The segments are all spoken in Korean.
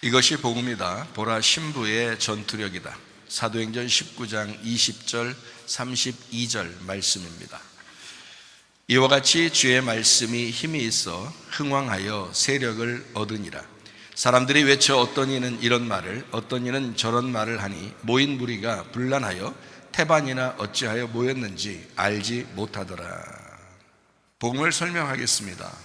이것이 복음이다. 보라 신부의 전투력이다. 사도행전 19장 20절 32절 말씀입니다. 이와 같이 주의 말씀이 힘이 있어 흥왕하여 세력을 얻으니라. 사람들이 외쳐 어떤 이는 이런 말을 어떤 이는 저런 말을 하니 모인 무리가 분란하여 태반이나 어찌하여 모였는지 알지 못하더라. 복음을 설명하겠습니다.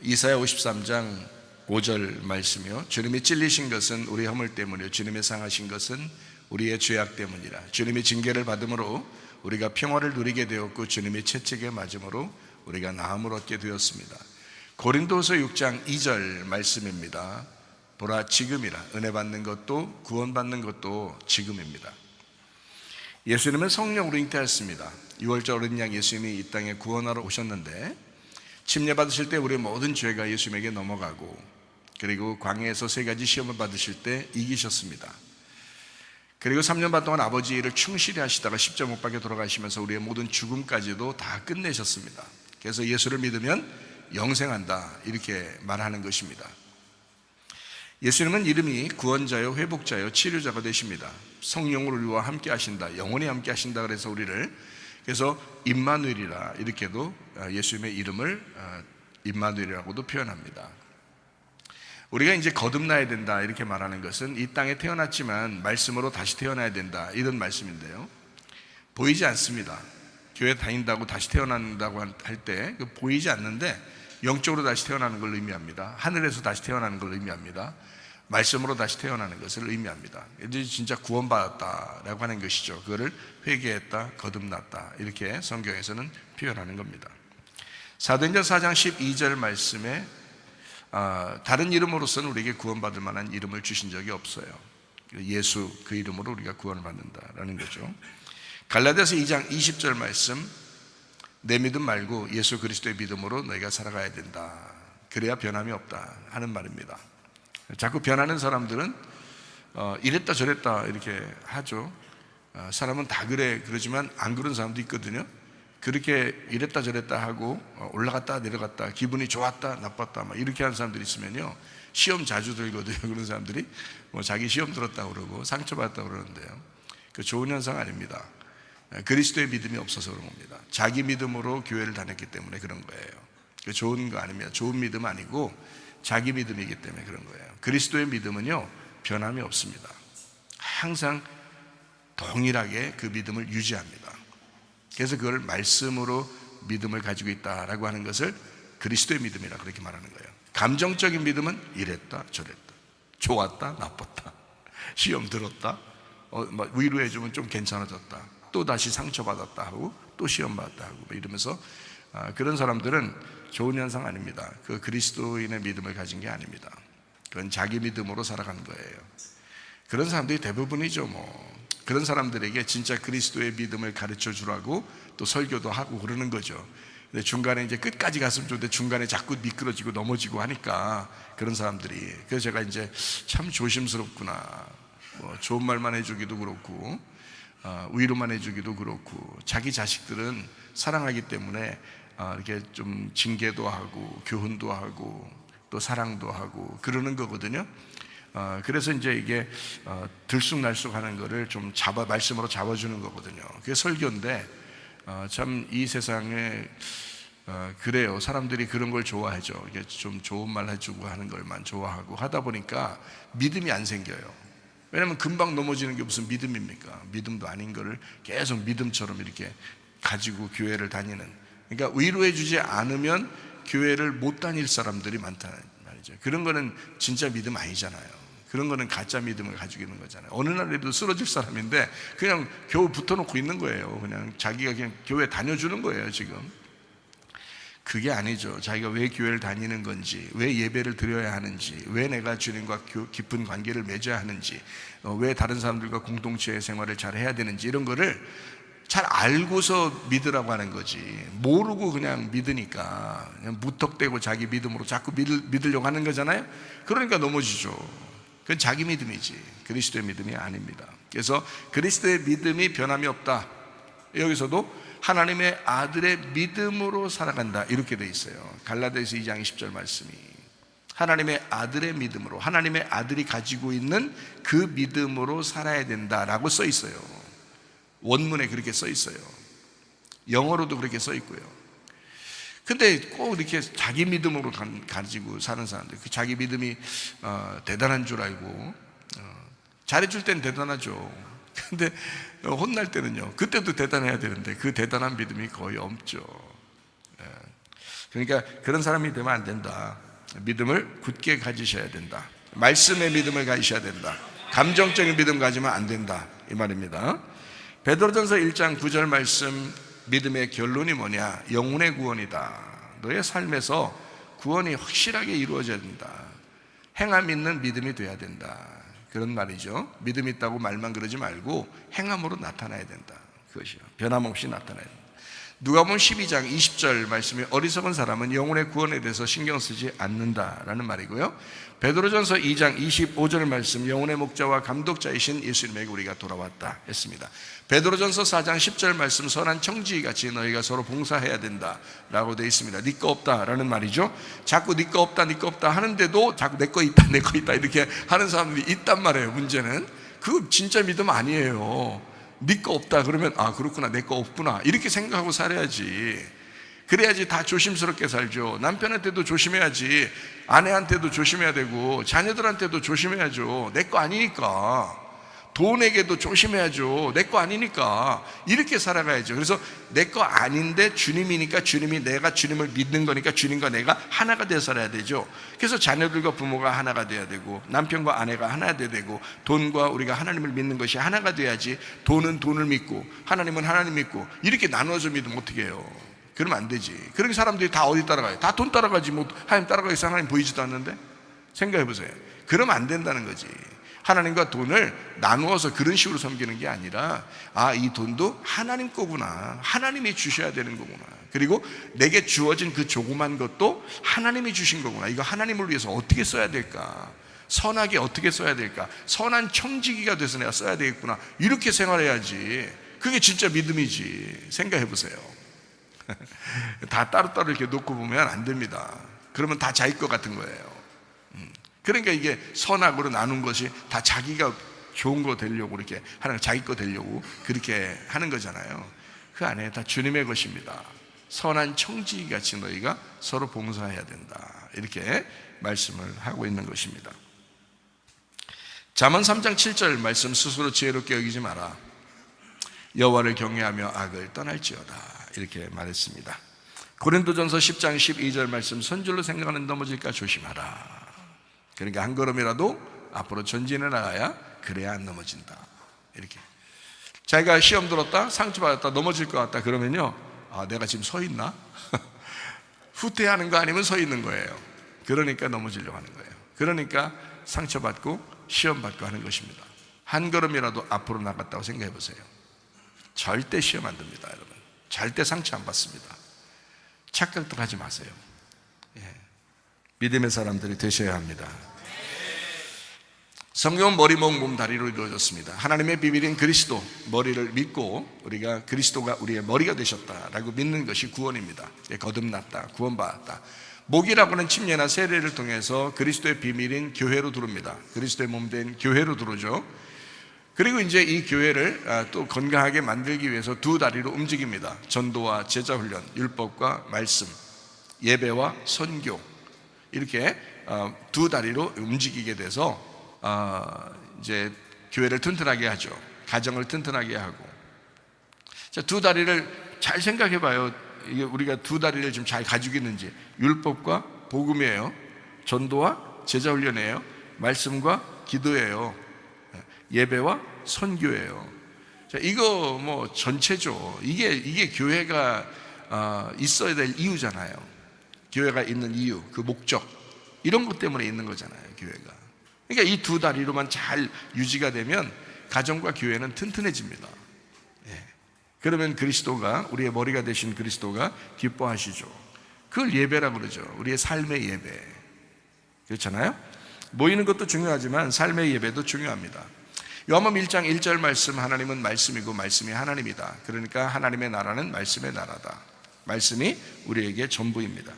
이사야 53장 5절 말씀이요, 주님이 찔리신 것은 우리 허물 때문이요 주님이 상하신 것은 우리의 죄악 때문이라. 주님이 징계를 받음으로 우리가 평화를 누리게 되었고 주님이 채찍에 맞음으로 우리가 나음을 얻게 되었습니다. 고린도서 6장 2절 말씀입니다. 보라 지금이라. 은혜 받는 것도 구원받는 것도 지금입니다. 예수님은 성령으로 잉태하였습니다. 6월절 어린 양 예수님이 이 땅에 구원하러 오셨는데 침례 받으실 때 우리의 모든 죄가 예수님에게 넘어가고, 그리고 광야에서 3가지 시험을 받으실 때 이기셨습니다. 그리고 3년 반 동안 아버지 일을 충실히 하시다가 십자가 못 박혀 돌아가시면서 우리의 모든 죽음까지도 다 끝내셨습니다. 그래서 예수를 믿으면 영생한다, 이렇게 말하는 것입니다. 예수님은 이름이 구원자요 회복자요 치료자가 되십니다. 성령으로 우리와 함께 하신다, 영원히 함께 하신다. 그래서 우리를 그래서 임마누엘이라 이렇게도 예수님의 이름을 임마누엘이라고도 표현합니다. 우리가 이제 거듭나야 된다 이렇게 말하는 것은 이 땅에 태어났지만 말씀으로 다시 태어나야 된다, 이런 말씀인데요, 보이지 않습니다. 교회 다닌다고 다시 태어난다고 할 때 보이지 않는데 영적으로 다시 태어나는 걸 의미합니다. 하늘에서 다시 태어나는 걸 의미합니다. 말씀으로 다시 태어나는 것을 의미합니다. 이제 진짜 구원받았다라고 하는 것이죠. 그거를 회개했다, 거듭났다, 이렇게 성경에서는 표현하는 겁니다. 사도행전 4장 12절 말씀에 다른 이름으로서는 우리에게 구원받을 만한 이름을 주신 적이 없어요. 예수, 그 이름으로 우리가 구원을 받는다라는 거죠. 갈라디아서 2장 20절 말씀, 내 믿음 말고 예수 그리스도의 믿음으로 너희가 살아가야 된다, 그래야 변함이 없다 하는 말입니다. 자꾸 변하는 사람들은 이랬다 저랬다 이렇게 하죠. 사람은 다 그래 그러지만 안 그런 사람도 있거든요. 그렇게 이랬다 저랬다 하고 올라갔다 내려갔다, 기분이 좋았다 나빴다 막 이렇게 하는 사람들이 있으면요, 시험 자주 들거든요. 그런 사람들이 자기 시험 들었다고 그러고 상처받았다고 그러는데요, 그 좋은 현상 아닙니다. 그리스도의 믿음이 없어서 그런 겁니다. 자기 믿음으로 교회를 다녔기 때문에 그런 거예요. 그 좋은 거 아닙니다. 좋은 믿음 아니고 자기 믿음이기 때문에 그런 거예요. 그리스도의 믿음은요 변함이 없습니다. 항상 동일하게 그 믿음을 유지합니다. 그래서 그걸 말씀으로 믿음을 가지고 있다라고 하는 것을 그리스도의 믿음이라 그렇게 말하는 거예요. 감정적인 믿음은 이랬다 저랬다, 좋았다 나빴다, 시험 들었다, 위로해주면 좀 괜찮아졌다, 또 다시 상처받았다 하고 또 시험 받았다 하고 이러면서 그런 사람들은 좋은 현상 아닙니다. 그 그리스도인의 믿음을 가진 게 아닙니다. 그건 자기 믿음으로 살아가는 거예요. 그런 사람들이 대부분이죠. 그런 사람들에게 진짜 그리스도의 믿음을 가르쳐 주라고 또 설교도 하고 그러는 거죠. 근데 중간에 이제 끝까지 갔으면 좋은데 중간에 자꾸 미끄러지고 넘어지고 하니까 그런 사람들이, 그래서 제가 이제 참 조심스럽구나, 좋은 말만 해주기도 그렇고 위로만 해주기도 그렇고, 자기 자식들은 사랑하기 때문에 이렇게 좀 징계도 하고 교훈도 하고 또 사랑도 하고 그러는 거거든요. 그래서 이제 이게 들쑥날쑥하는 거를 좀 말씀으로 잡아주는 거거든요. 그게 설교인데 참 이 세상에 그래요. 사람들이 그런 걸 좋아하죠. 이게 좀 좋은 말 해주고 하는 걸만 좋아하고 하다 보니까 믿음이 안 생겨요. 왜냐하면 금방 넘어지는 게 무슨 믿음입니까? 믿음도 아닌 거를 계속 믿음처럼 이렇게 가지고 교회를 다니는, 그러니까 위로해 주지 않으면 교회를 못 다닐 사람들이 많다는 말이죠. 그런 거는 진짜 믿음 아니잖아요. 그런 거는 가짜 믿음을 가지고 있는 거잖아요. 어느 날에도 쓰러질 사람인데 그냥 겨우 붙어놓고 있는 거예요. 그냥 자기가 그냥 교회 다녀주는 거예요 지금. 그게 아니죠. 자기가 왜 교회를 다니는 건지, 왜 예배를 드려야 하는지, 왜 내가 주님과 깊은 관계를 맺어야 하는지, 왜 다른 사람들과 공동체 생활을 잘 해야 되는지, 이런 거를 잘 알고서 믿으라고 하는 거지, 모르고 그냥 믿으니까 그냥 무턱대고 자기 믿음으로 자꾸 믿으려고 하는 거잖아요. 그러니까 넘어지죠. 그건 자기 믿음이지 그리스도의 믿음이 아닙니다. 그래서 그리스도의 믿음이 변함이 없다, 여기서도 하나님의 아들의 믿음으로 살아간다 이렇게 돼 있어요. 갈라디아서 2장 20절 말씀이 하나님의 아들의 믿음으로, 하나님의 아들이 가지고 있는 그 믿음으로 살아야 된다라고 써 있어요. 원문에 그렇게 써 있어요. 영어로도 그렇게 써 있고요. 근데 꼭 이렇게 자기 믿음으로 가지고 사는 사람들, 그 자기 믿음이 대단한 줄 알고 잘해줄 땐 대단하죠. 근데 혼날 때는요, 그때도 대단해야 되는데 그 대단한 믿음이 거의 없죠. 그러니까 그런 사람이 되면 안 된다. 믿음을 굳게 가지셔야 된다. 말씀의 믿음을 가지셔야 된다. 감정적인 믿음 가지면 안 된다, 이 말입니다. 베드로전서 1장 9절 말씀, 믿음의 결론이 뭐냐? 영혼의 구원이다. 너의 삶에서 구원이 확실하게 이루어져야 된다. 행함 있는 믿음이 돼야 된다, 그런 말이죠. 믿음 있다고 말만 그러지 말고 행함으로 나타나야 된다. 그것이요, 변함없이 나타나야 된다. 누가복음 12장 20절 말씀이 어리석은 사람은 영혼의 구원에 대해서 신경 쓰지 않는다라는 말이고요. 베드로전서 2장 25절 말씀, 영혼의 목자와 감독자이신 예수님에게 우리가 돌아왔다 했습니다. 베드로전서 4장 10절 말씀, 선한 청지기같이 너희가 서로 봉사해야 된다라고 되어 있습니다. 네 거 없다라는 말이죠. 자꾸 네 거 없다, 네 거 없다 하는데도 자꾸 내 거 있다, 내 거 있다 이렇게 하는 사람들이 있단 말이에요. 문제는 그거 진짜 믿음 아니에요. 네 거 없다 그러면 아 그렇구나, 내 거 없구나 이렇게 생각하고 살아야지. 그래야지 다 조심스럽게 살죠. 남편한테도 조심해야지, 아내한테도 조심해야 되고 자녀들한테도 조심해야죠. 내 거 아니니까. 돈에게도 조심해야죠. 내 거 아니니까. 이렇게 살아가야죠. 그래서 내 거 아닌데 주님이니까, 주님이, 내가 주님을 믿는 거니까 주님과 내가 하나가 되어 살아야 되죠. 그래서 자녀들과 부모가 하나가 돼야 되고, 남편과 아내가 하나가 돼야 되고, 돈과 우리가 하나님을 믿는 것이 하나가 돼야지. 돈은 돈을 믿고 하나님은 하나님 믿고 이렇게 나누어서 믿으면 어떻게 해요? 그러면 안 되지. 그런 사람들이 다 어디 따라가요? 다 돈 따라가지. 뭐 하나님 따라가겠어? 하나님 보이지도 않는데? 생각해 보세요. 그러면 안 된다는 거지. 하나님과 돈을 나누어서 그런 식으로 섬기는 게 아니라, 아, 이 돈도 하나님 거구나, 하나님이 주셔야 되는 거구나, 그리고 내게 주어진 그 조그만 것도 하나님이 주신 거구나, 이거 하나님을 위해서 어떻게 써야 될까, 선하게 어떻게 써야 될까, 선한 청지기가 돼서 내가 써야 되겠구나, 이렇게 생활해야지. 그게 진짜 믿음이지. 생각해 보세요. 다 따로따로 이렇게 놓고 보면 안 됩니다. 그러면 다 자기 것 같은 거예요. 그러니까 이게 선악으로 나눈 것이 다 자기가 좋은 거 되려고 이렇게 하는, 자기 거 되려고 그렇게 하는 거잖아요. 그 안에 다 주님의 것입니다. 선한 청지기 같이 너희가 서로 봉사해야 된다, 이렇게 말씀을 하고 있는 것입니다. 잠언 3장 7절 말씀, 스스로 지혜롭게 여기지 마라. 여호와를 경외하며 악을 떠날지어다, 이렇게 말했습니다. 고린도전서 10장 12절 말씀, 선줄로 생각하는 넘어질까 조심하라. 그러니까 한 걸음이라도 앞으로 전진해 나가야, 그래야 안 넘어진다. 이렇게 자기가 시험 들었다, 상처받았다, 넘어질 것 같다 그러면요, 아, 내가 지금 서 있나? 후퇴하는 거 아니면 서 있는 거예요. 그러니까 넘어지려고 하는 거예요. 그러니까 상처받고 시험받고 하는 것입니다. 한 걸음이라도 앞으로 나갔다고 생각해 보세요. 절대 시험 안 듭니다, 여러분. 절대 상처 안 받습니다. 착각도 하지 마세요. 믿음의 사람들이 되셔야 합니다. 성경은 머리, 목, 몸, 다리로 이루어졌습니다. 하나님의 비밀인 그리스도, 머리를 믿고 우리가 그리스도가 우리의 머리가 되셨다라고 믿는 것이 구원입니다. 거듭났다, 구원받았다. 목이라고 하는 침례나 세례를 통해서 그리스도의 비밀인 교회로 들어옵니다. 그리스도의 몸된 교회로 들어오죠. 그리고 이제 이 교회를 또 건강하게 만들기 위해서 두 다리로 움직입니다. 전도와 제자훈련, 율법과 말씀, 예배와 선교, 이렇게 두 다리로 움직이게 돼서 이제 교회를 튼튼하게 하죠. 가정을 튼튼하게 하고. 자, 두 다리를 잘 생각해 봐요. 이게 우리가 두 다리를 좀 잘 가지고 있는지. 율법과 복음이에요. 전도와 제자훈련이에요. 말씀과 기도예요. 예배와 선교예요. 자, 이거 뭐 전체죠. 이게 교회가 있어야 될 이유잖아요. 교회가 있는 이유, 그 목적, 이런 것 때문에 있는 거잖아요, 교회가. 그러니까 이 두 다리로만 잘 유지가 되면 가정과 교회는 튼튼해집니다. 그러면 그리스도가, 우리의 머리가 되신 그리스도가 기뻐하시죠. 그걸 예배라고 그러죠. 우리의 삶의 예배. 그렇잖아요? 모이는 것도 중요하지만 삶의 예배도 중요합니다. 요한복음 1장 1절 말씀, 하나님은 말씀이고 말씀이 하나님이다. 그러니까 하나님의 나라는 말씀의 나라다. 말씀이 우리에게 전부입니다.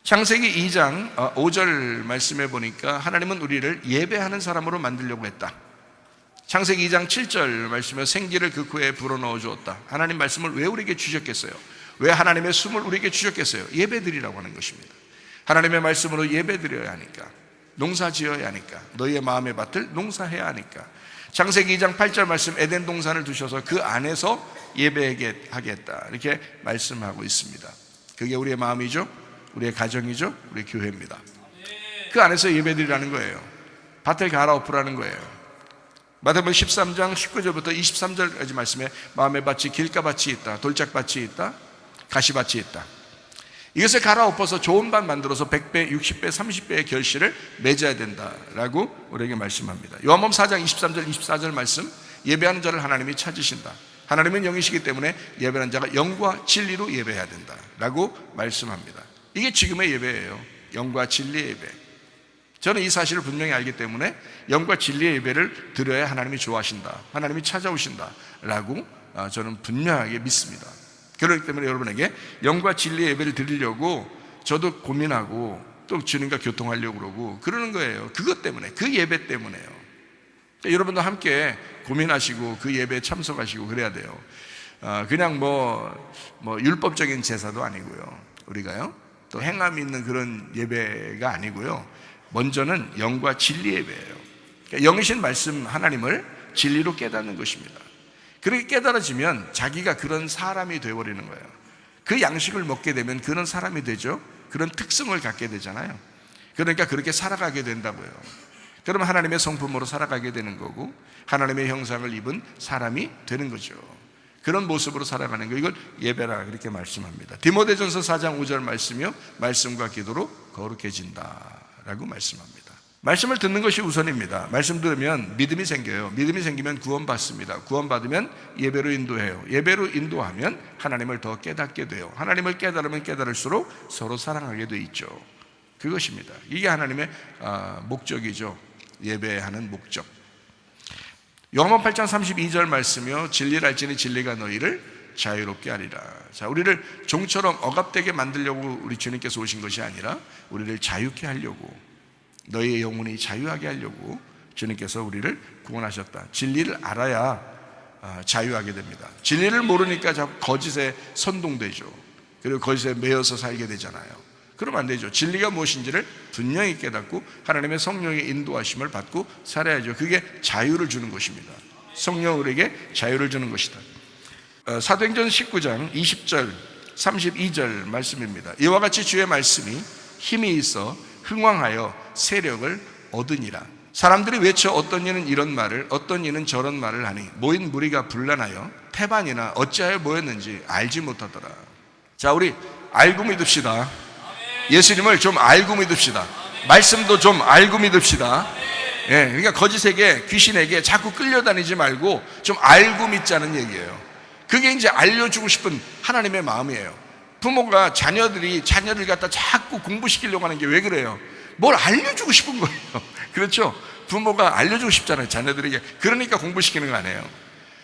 창세기 2장 5절 말씀해 보니까 하나님은 우리를 예배하는 사람으로 만들려고 했다. 창세기 2장 7절 말씀에 생기를 그 코에 불어넣어 주었다. 하나님 말씀을 왜 우리에게 주셨겠어요? 왜 하나님의 숨을 우리에게 주셨겠어요? 예배드리라고 하는 것입니다. 하나님의 말씀으로 예배드려야 하니까, 농사 지어야 하니까, 너희의 마음의 밭을 농사해야 하니까. 창세기 2장 8절 말씀, 에덴 동산을 두셔서 그 안에서 예배하게 하겠다, 이렇게 말씀하고 있습니다. 그게 우리의 마음이죠, 우리의 가정이죠, 우리의 교회입니다. 그 안에서 예배드리라는 거예요. 밭을 갈아엎으라는 거예요. 마태복음 13장 19절부터 23절까지 말씀에 마음의 밭이 길가밭이 있다, 돌짝밭이 있다, 가시밭이 있다. 이것을 갈아엎어서 좋은 밭 만들어서 100배, 60배, 30배의 결실을 맺어야 된다라고 우리에게 말씀합니다. 요한복음 4장 23절, 24절 말씀, 예배하는 자를 하나님이 찾으신다. 하나님은 영이시기 때문에 예배하는 자가 영과 진리로 예배해야 된다라고 말씀합니다. 이게 지금의 예배예요. 영과 진리의 예배. 저는 이 사실을 분명히 알기 때문에 영과 진리의 예배를 드려야 하나님이 좋아하신다, 하나님이 찾아오신다라고 저는 분명하게 믿습니다. 그렇기 때문에 여러분에게 영과 진리의 예배를 드리려고 저도 고민하고 또 주님과 교통하려고 그러고 그러는 거예요. 그것 때문에, 그 예배 때문에요. 그러니까 여러분도 함께 고민하시고 그 예배에 참석하시고 그래야 돼요. 그냥 율법적인 제사도 아니고요, 우리가요, 또 행함이 있는 그런 예배가 아니고요, 먼저는 영과 진리 예배예요. 그러니까 영이신 말씀 하나님을 진리로 깨닫는 것입니다. 그렇게 깨달아지면 자기가 그런 사람이 되어버리는 거예요. 그 양식을 먹게 되면 그런 사람이 되죠. 그런 특성을 갖게 되잖아요. 그러니까 그렇게 살아가게 된다고요. 그러면 하나님의 성품으로 살아가게 되는 거고, 하나님의 형상을 입은 사람이 되는 거죠. 그런 모습으로 살아가는 거, 이걸 예배라 그렇게 말씀합니다. 디모데전서 4장 5절 말씀이요, 말씀과 기도로 거룩해진다라고 말씀합니다. 말씀을 듣는 것이 우선입니다. 말씀 들으면 믿음이 생겨요. 믿음이 생기면 구원받습니다. 구원받으면 예배로 인도해요. 예배로 인도하면 하나님을 더 깨닫게 돼요. 하나님을 깨달으면 깨달을수록 서로 사랑하게 돼 있죠. 그것입니다. 이게 하나님의 목적이죠. 예배하는 목적. 요한복음 8장 32절 말씀이요, 진리를 알지니 진리가 너희를 자유롭게 하리라. 자, 우리를 종처럼 억압되게 만들려고 우리 주님께서 오신 것이 아니라 우리를 자유케 하려고, 너희의 영혼이 자유하게 하려고 주님께서 우리를 구원하셨다. 진리를 알아야 자유하게 됩니다. 진리를 모르니까 자꾸 거짓에 선동되죠. 그리고 거짓에 매여서 살게 되잖아요. 그러면 안 되죠. 진리가 무엇인지를 분명히 깨닫고 하나님의 성령의 인도하심을 받고 살아야죠. 그게 자유를 주는 것입니다. 성령 우리에게 자유를 주는 것이다. 사도행전 19장 20절 32절 말씀입니다. 이와 같이 주의 말씀이 힘이 있어 흥왕하여 세력을 얻으니라. 사람들이 외쳐 어떤 이는 이런 말을, 어떤 이는 저런 말을 하니 모인 무리가 분란하여 태반이나 어찌하여 모였는지 알지 못하더라. 자, 우리 알고 믿읍시다. 예수님을 좀 알고 믿읍시다. 말씀도 좀 알고 믿읍시다. 예, 그러니까 거짓에게, 귀신에게 자꾸 끌려다니지 말고 좀 알고 믿자는 얘기예요. 그게 이제 알려주고 싶은 하나님의 마음이에요. 부모가 자녀를 갖다 자꾸 공부시키려고 하는 게 왜 그래요? 뭘 알려주고 싶은 거예요. 그렇죠? 부모가 알려주고 싶잖아요, 자녀들에게. 그러니까 공부시키는 거 아니에요.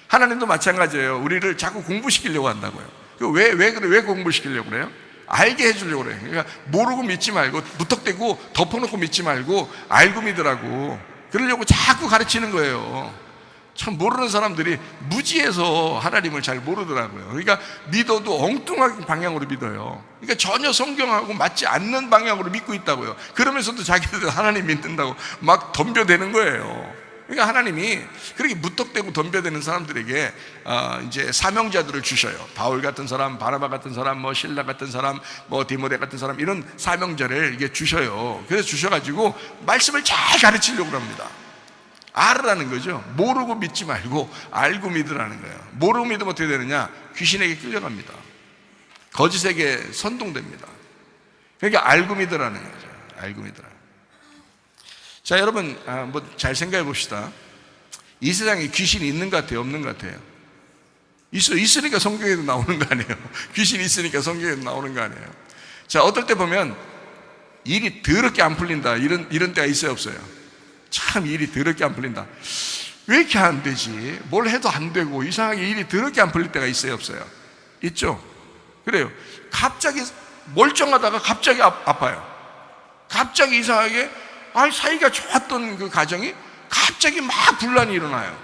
하나님도 마찬가지예요. 우리를 자꾸 공부시키려고 한다고요. 왜 그래? 왜 공부시키려고 그래요? 알게 해주려고 그래요. 그러니까 모르고 믿지 말고, 무턱대고 덮어놓고 믿지 말고 알고 믿으라고, 그러려고 자꾸 가르치는 거예요. 참 모르는 사람들이 무지해서 하나님을 잘 모르더라고요. 그러니까 믿어도 엉뚱한 방향으로 믿어요. 그러니까 전혀 성경하고 맞지 않는 방향으로 믿고 있다고요. 그러면서도 자기들 하나님 믿는다고 막 덤벼대는 거예요. 그러니까 하나님이 그렇게 무턱대고 덤벼대는 사람들에게 이제 사명자들을 주셔요. 바울 같은 사람, 바나바 같은 사람, 실라 같은 사람, 디모데 같은 사람, 이런 사명자를 이게 주셔요. 그래서 주셔가지고 말씀을 잘 가르치려고 합니다. 알으라는 거죠. 모르고 믿지 말고 알고 믿으라는 거예요. 모르고 믿으면 어떻게 되느냐? 귀신에게 끌려갑니다. 거짓에게 선동됩니다. 그러니까 알고 믿으라는 거죠. 알고 믿으라. 자, 여러분 잘 생각해 봅시다. 이 세상에 귀신이 있는 것 같아요, 없는 것 같아요? 있으니까 성경에도 나오는 거 아니에요? 귀신이 있으니까 성경에도 나오는 거 아니에요? 자, 어떨 때 보면 일이 더럽게 안 풀린다, 이런 때가 있어요, 없어요? 참 일이 더럽게 안 풀린다. 왜 이렇게 안 되지? 뭘 해도 안 되고 이상하게 일이 더럽게 안 풀릴 때가 있어요, 없어요? 있죠? 그래요. 갑자기 멀쩡하다가 갑자기 아파요. 갑자기 이상하게 사이가 좋았던 그 가정이 갑자기 막 분란이 일어나요.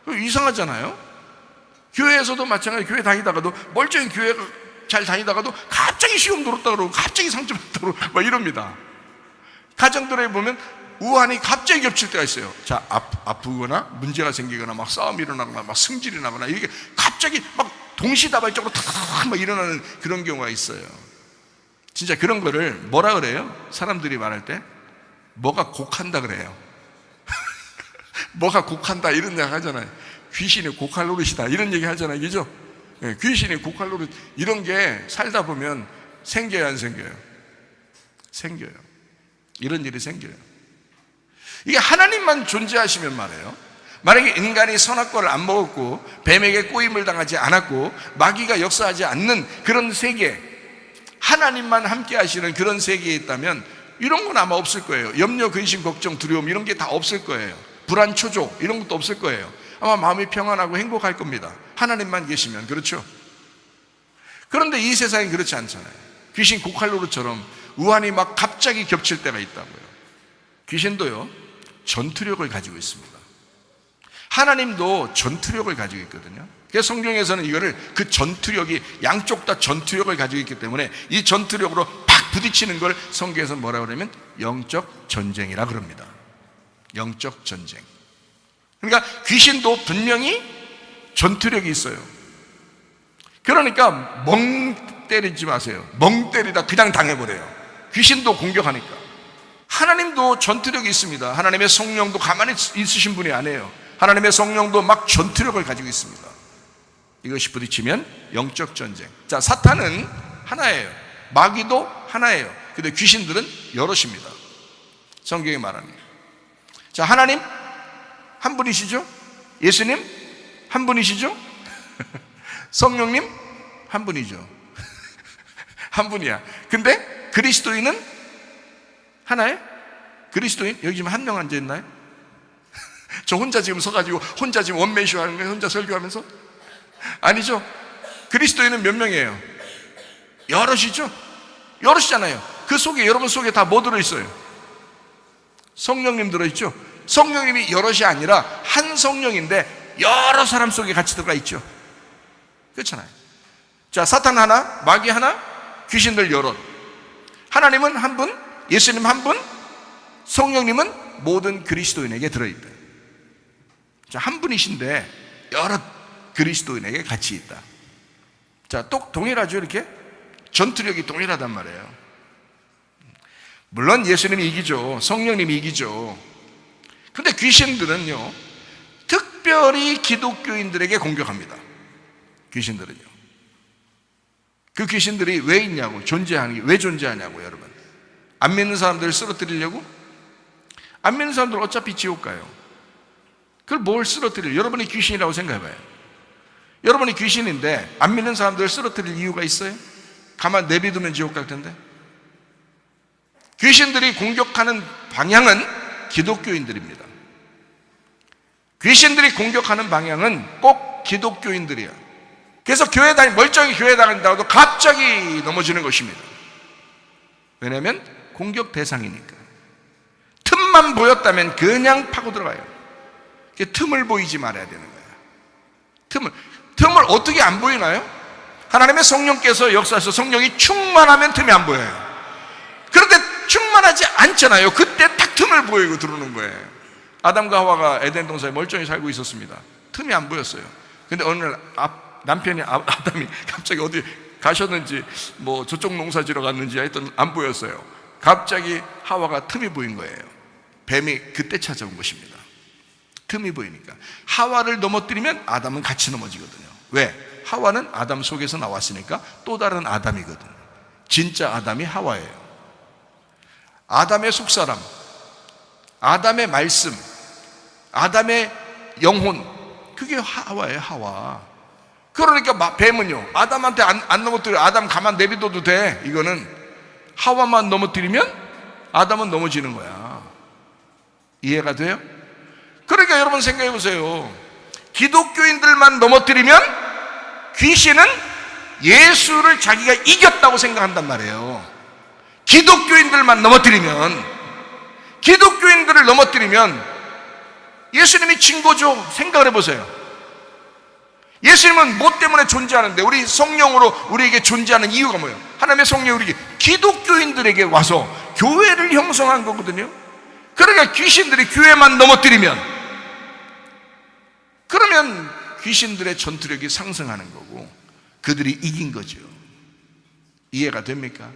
이상하잖아요. 교회에서도 마찬가지. 교회 다니다가도 멀쩡히 교회가 잘 다니다가도 갑자기 시험 들었다 그러고 갑자기 상처받다 그러고 막 이럽니다. 가정들에 보면 우환이 갑자기 겹칠 때가 있어요. 자, 아프거나 문제가 생기거나 막 싸움이 일어나거나 막 승질이 나거나 이게 갑자기 막 동시다발적으로 탁 막 일어나는 그런 경우가 있어요. 진짜 그런 거를 뭐라 그래요? 사람들이 말할 때 뭐가 곡한다 그래요. 뭐가 곡한다 이런 얘기 하잖아요. 귀신이 곡할 노릇이다 이런 얘기 하잖아요. 그죠? 네, 귀신이 곡할 노릇 이런 게 살다 보면 생겨요 안 생겨요? 생겨요. 이런 일이 생겨요. 이게 하나님만 존재하시면 말이에요. 만약에 인간이 선악과를 안 먹었고 뱀에게 꼬임을 당하지 않았고 마귀가 역사하지 않는 그런 세계, 하나님만 함께 하시는 그런 세계에 있다면 이런 건 아마 없을 거예요. 염려, 근심, 걱정, 두려움 이런 게 다 없을 거예요. 불안, 초조 이런 것도 없을 거예요. 아마 마음이 평안하고 행복할 겁니다. 하나님만 계시면. 그렇죠? 그런데 이 세상이 그렇지 않잖아요. 귀신 고칼로르처럼 우환이 막 갑자기 겹칠 때가 있다고요. 귀신도요 전투력을 가지고 있습니다. 하나님도 전투력을 가지고 있거든요. 그래서 성경에서는 이거를 그 전투력이 양쪽 다 전투력을 가지고 있기 때문에 이 전투력으로 팍 부딪히는 걸 성경에서 뭐라고 그러냐면 영적 전쟁이라 그럽니다. 영적 전쟁. 그러니까 귀신도 분명히 전투력이 있어요. 그러니까 멍 때리지 마세요. 멍 때리다 그냥 당해버려요. 귀신도 공격하니까. 하나님도 전투력이 있습니다. 하나님의 성령도 가만히 있으신 분이 아니에요. 하나님의 성령도 막 전투력을 가지고 있습니다. 이것이 부딪히면 영적 전쟁. 자, 사탄은 하나예요. 마귀도 하나예요. 근데 귀신들은 여럿입니다. 성경이 말하는. 자, 하나님 한 분이시죠? 예수님 한 분이시죠? 성령님 한 분이죠. 한 분이야. 근데 그리스도인은 하나예요? 그리스도인? 여기 지금 한 명 앉아있나요? 저 혼자 지금 서가지고 혼자 지금 원맨쇼 하는 거예요? 혼자 설교하면서? 아니죠. 그리스도인은 몇 명이에요? 여럿이죠. 여럿이잖아요. 그 속에, 여러분 속에 다 뭐 들어있어요? 성령님 들어있죠. 성령님이 여럿이 아니라 한 성령인데 여러 사람 속에 같이 들어가 있죠. 그렇잖아요. 자, 사탄 하나, 마귀 하나, 귀신들 여럿. 하나님은 한 분, 예수님 한 분, 성령님은 모든 그리스도인에게 들어있다. 자, 한 분이신데 여러 그리스도인에게 같이 있다. 자, 또 동일하죠. 이렇게 전투력이 동일하단 말이에요. 물론 예수님이 이기죠. 성령님이 이기죠. 근데 귀신들은요 특별히 기독교인들에게 공격합니다. 귀신들은요. 그 귀신들이 왜 있냐고, 왜 존재하냐고. 여러분, 안 믿는 사람들을 쓰러뜨리려고? 안 믿는 사람들 어차피 지옥 가요. 그걸 뭘 쓰러뜨려요? 여러분이 귀신이라고 생각해봐요. 여러분이 귀신인데 안 믿는 사람들을 쓰러뜨릴 이유가 있어요? 가만 내비두면 지옥 갈 텐데. 귀신들이 공격하는 방향은 기독교인들입니다. 귀신들이 공격하는 방향은 꼭 기독교인들이야. 그래서 멀쩡히 교회 다닌다고 갑자기 넘어지는 것입니다. 왜냐하면 공격 대상이니까. 틈만 보였다면 그냥 파고 들어가요. 틈을 보이지 말아야 되는 거야. 틈을 어떻게 안 보이나요? 하나님의 성령께서 역사해서 성령이 충만하면 틈이 안 보여요. 그런데 충만하지 않잖아요. 그때 딱 틈을 보이고 들어오는 거예요. 아담과 하와가 에덴 동산에 멀쩡히 살고 있었습니다. 틈이 안 보였어요. 근데 어느 날 남편이 아담이 갑자기 어디 가셨는지 뭐 저쪽 농사 지러 갔는지 하여튼 안 보였어요. 갑자기 하와가 틈이 보인 거예요. 뱀이 그때 찾아온 것입니다. 틈이 보이니까. 하와를 넘어뜨리면 아담은 같이 넘어지거든요. 왜? 하와는 아담 속에서 나왔으니까 또 다른 아담이거든요. 진짜 아담이 하와예요. 아담의 속사람, 아담의 말씀, 아담의 영혼, 그게 하와예요. 하와. 그러니까 뱀은요 아담한테 안 넘어뜨려. 아담 가만 내비둬도 돼. 이거는 하와만 넘어뜨리면 아담은 넘어지는 거야. 이해가 돼요? 그러니까 여러분 생각해 보세요. 기독교인들만 넘어뜨리면 귀신은 예수를 자기가 이겼다고 생각한단 말이에요. 기독교인들만 기독교인들을 넘어뜨리면 예수님이 진 거죠. 생각을 해보세요. 예수님은 뭐 때문에 존재하는데, 우리 성령으로 우리에게 존재하는 이유가 뭐예요? 하나님의 성령이 우리에게 기독교인들에게 와서 교회를 형성한 거거든요. 그러니까 귀신들이 교회만 넘어뜨리면, 그러면 귀신들의 전투력이 상승하는 거고 그들이 이긴 거죠. 이해가 됩니까?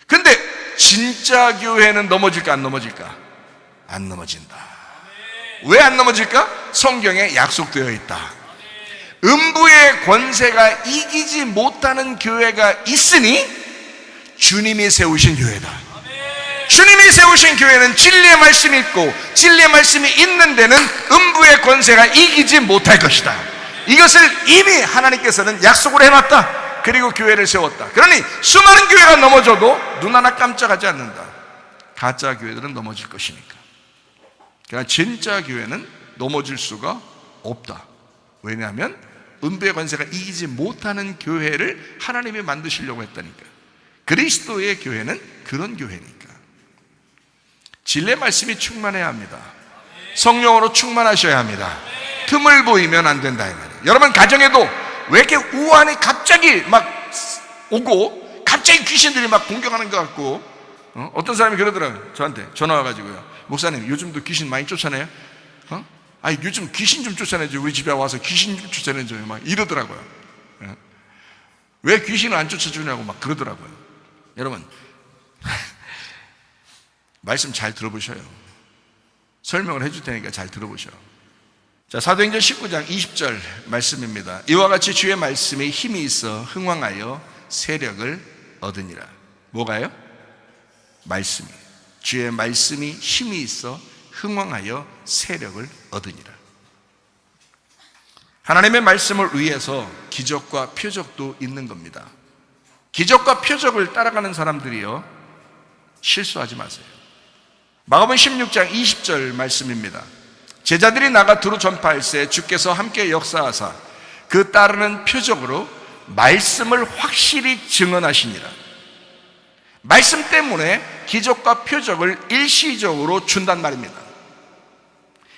근데 진짜 교회는 넘어질까 안 넘어질까? 안 넘어진다. 왜 안 넘어질까? 성경에 약속되어 있다. 음부의 권세가 이기지 못하는 교회가 있으니 주님이 세우신 교회다. 주님이 세우신 교회는 진리의 말씀이 있고, 진리의 말씀이 있는 데는 음부의 권세가 이기지 못할 것이다. 이것을 이미 하나님께서는 약속을 해놨다. 그리고 교회를 세웠다. 그러니 수많은 교회가 넘어져도 눈 하나 깜짝하지 않는다. 가짜 교회들은 넘어질 것이니까. 그러나 진짜 교회는 넘어질 수가 없다. 왜냐하면 음부의 권세가 이기지 못하는 교회를 하나님이 만드시려고 했다니까. 그리스도의 교회는 그런 교회니까. 진리의 말씀이 충만해야 합니다. 성령으로 충만하셔야 합니다. 틈을 보이면 안 된다 이 말이에요. 여러분 가정에도 왜 이렇게 우한이 갑자기 막 오고 갑자기 귀신들이 막 공격하는 것 같고, 어떤 사람이 그러더라고요. 저한테 전화 와가지고요. 목사님 요즘도 귀신 많이 쫓아내요? 아니 요즘 귀신 좀 쫓아내죠. 우리 집에 와서 귀신 좀 쫓아내줘요. 막 이러더라고요. 왜 귀신을 안 쫓아주냐고 막 그러더라고요. 여러분 말씀 잘 들어보셔요. 설명을 해줄 테니까 잘 들어보셔. 자, 사도행전 19장 20절 말씀입니다. 이와 같이 주의 말씀에 힘이 있어 흥왕하여 세력을 얻으니라. 뭐가요? 말씀이. 주의 말씀이 힘이 있어 흥왕하여 세력을 얻으니라. 하나님의 말씀을 위해서 기적과 표적도 있는 겁니다. 기적과 표적을 따라가는 사람들이요, 실수하지 마세요. 마가복음 16장 20절 말씀입니다. 제자들이 나가 두루 전파할세 주께서 함께 역사하사 그 따르는 표적으로 말씀을 확실히 증언하시니라. 말씀 때문에 기적과 표적을 일시적으로 준단 말입니다.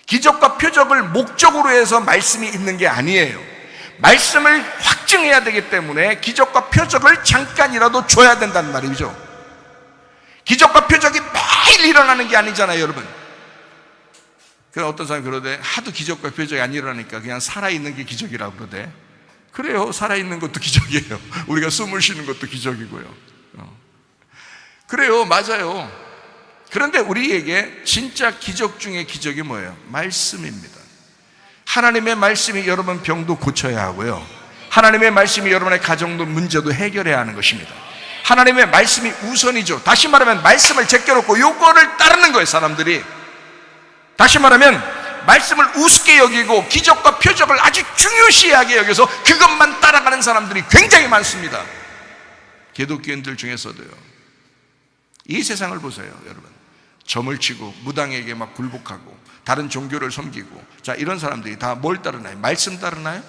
기적과 표적을 목적으로 해서 말씀이 있는 게 아니에요. 말씀을 확증해야 되기 때문에 기적과 표적을 잠깐이라도 줘야 된다는 말이죠. 기적과 표적이 매일 일어나는 게 아니잖아요, 여러분. 그래서 어떤 사람이 그러대, 하도 기적과 표적이 안 일어나니까 그냥 살아있는 게 기적이라고 그러대. 그래요, 살아있는 것도 기적이에요. 우리가 숨을 쉬는 것도 기적이고요. 그래요, 맞아요. 그런데 우리에게 진짜 기적 중에 기적이 뭐예요? 말씀입니다. 하나님의 말씀이 여러분 병도 고쳐야 하고요, 하나님의 말씀이 여러분의 가정도 문제도 해결해야 하는 것입니다. 하나님의 말씀이 우선이죠. 다시 말하면 말씀을 제껴놓고 요거를 따르는 거예요, 사람들이. 다시 말하면 말씀을 우습게 여기고 기적과 표적을 아주 중요시하게 여겨서 그것만 따라가는 사람들이 굉장히 많습니다. 기독교인들 중에서도요. 이 세상을 보세요, 여러분. 점을 치고 무당에게 막 굴복하고 다른 종교를 섬기고, 자, 이런 사람들이 다 뭘 따르나요? 말씀 따르나요?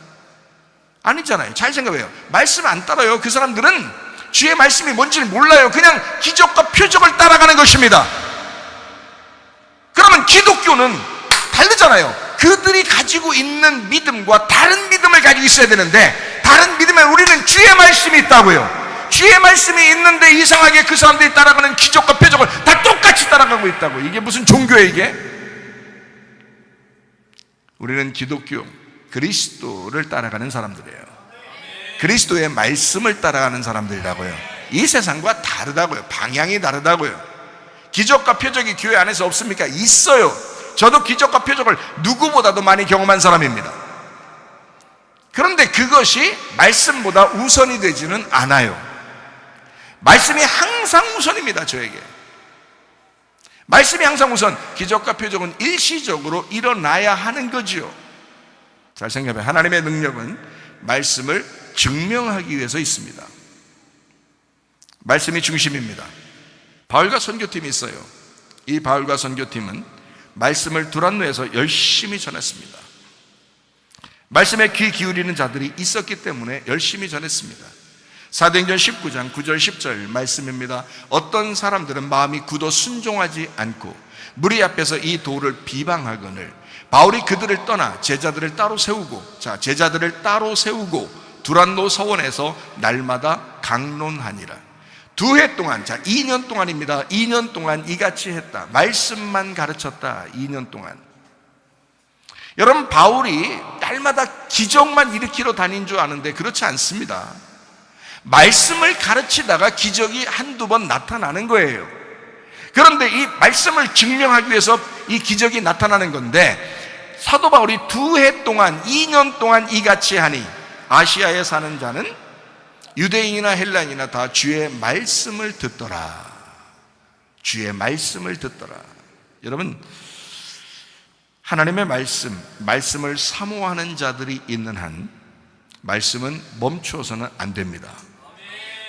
아니잖아요. 잘 생각해요. 말씀 안 따라요. 그 사람들은 주의 말씀이 뭔지를 몰라요. 그냥 기적과 표적을 따라가는 것입니다. 그러면 기독교는 다르잖아요. 그들이 가지고 있는 믿음과 다른 믿음을 가지고 있어야 되는데, 다른 믿음에 우리는 주의 말씀이 있다고요. 주의 말씀이 있는데 이상하게 그 사람들이 따라가는 기적과 표적을 다 똑같이 따라가고 있다고. 이게 무슨 종교예요, 이게? 우리는 기독교, 그리스도를 따라가는 사람들이에요. 그리스도의 말씀을 따라가는 사람들이라고요. 이 세상과 다르다고요. 방향이 다르다고요. 기적과 표적이 교회 안에서 없습니까? 있어요. 저도 기적과 표적을 누구보다도 많이 경험한 사람입니다. 그런데 그것이 말씀보다 우선이 되지는 않아요. 말씀이 항상 우선입니다, 저에게. 말씀이 항상 우선. 기적과 표적은 일시적으로 일어나야 하는 거지요. 잘 생각해봐요. 하나님의 능력은 말씀을 증명하기 위해서 있습니다. 말씀이 중심입니다. 바울과 선교팀이 있어요. 이 바울과 선교팀은 말씀을 두란노에서 열심히 전했습니다. 말씀에 귀 기울이는 자들이 있었기 때문에 열심히 전했습니다. 사도행전 19장 9절 10절 말씀입니다. 어떤 사람들은 마음이 굳어 순종하지 않고 무리 앞에서 이 도를 비방하거늘 바울이 그들을 떠나 제자들을 따로 세우고 두란노 서원에서 날마다 강론하니라. 2해 동안, 2년 동안입니다. 2년 동안 이같이 했다. 말씀만 가르쳤다. 2년 동안. 여러분, 바울이 날마다 기적만 일으키러 다닌 줄 아는데 그렇지 않습니다. 말씀을 가르치다가 기적이 한두 번 나타나는 거예요. 그런데 이 말씀을 증명하기 위해서 이 기적이 나타나는 건데, 사도 바울이 2해 동안 2년 동안 이같이 하니 아시아에 사는 자는 유대인이나 헬라인이나 다 주의 말씀을 듣더라. 주의 말씀을 듣더라. 여러분, 하나님의 말씀을 사모하는 자들이 있는 한 말씀은 멈추어서는 안 됩니다.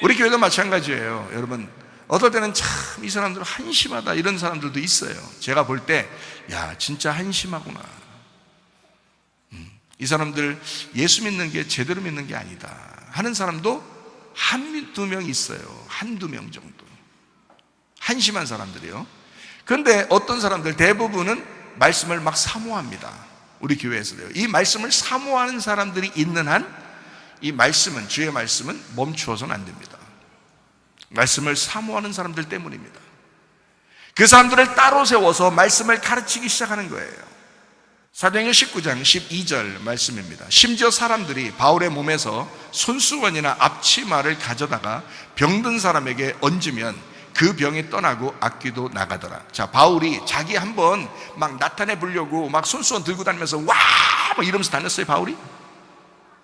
우리 교회도 마찬가지예요. 여러분, 어떨 때는 참 이 사람들 한심하다 이런 사람들도 있어요. 제가 볼 때 야, 진짜 한심하구나. 이 사람들 예수 믿는 게 제대로 믿는 게 아니다 하는 사람도 한두 명 있어요. 한두 명 정도. 한심한 사람들이요. 그런데 어떤 사람들 대부분은 말씀을 막 사모합니다. 우리 교회에서도요. 이 말씀을 사모하는 사람들이 있는 한 이 말씀은, 주의 말씀은 멈추어서는 안 됩니다. 말씀을 사모하는 사람들 때문입니다. 그 사람들을 따로 세워서 말씀을 가르치기 시작하는 거예요. 사도행전 19장 12절 말씀입니다. 심지어 사람들이 바울의 몸에서 손수건이나 앞치마를 가져다가 병든 사람에게 얹으면 그 병이 떠나고 악귀도 나가더라. 자, 바울이 자기 한번 막 나타내 보려고 막 손수건 들고 다니면서 와! 뭐 이러면서 다녔어요, 바울이?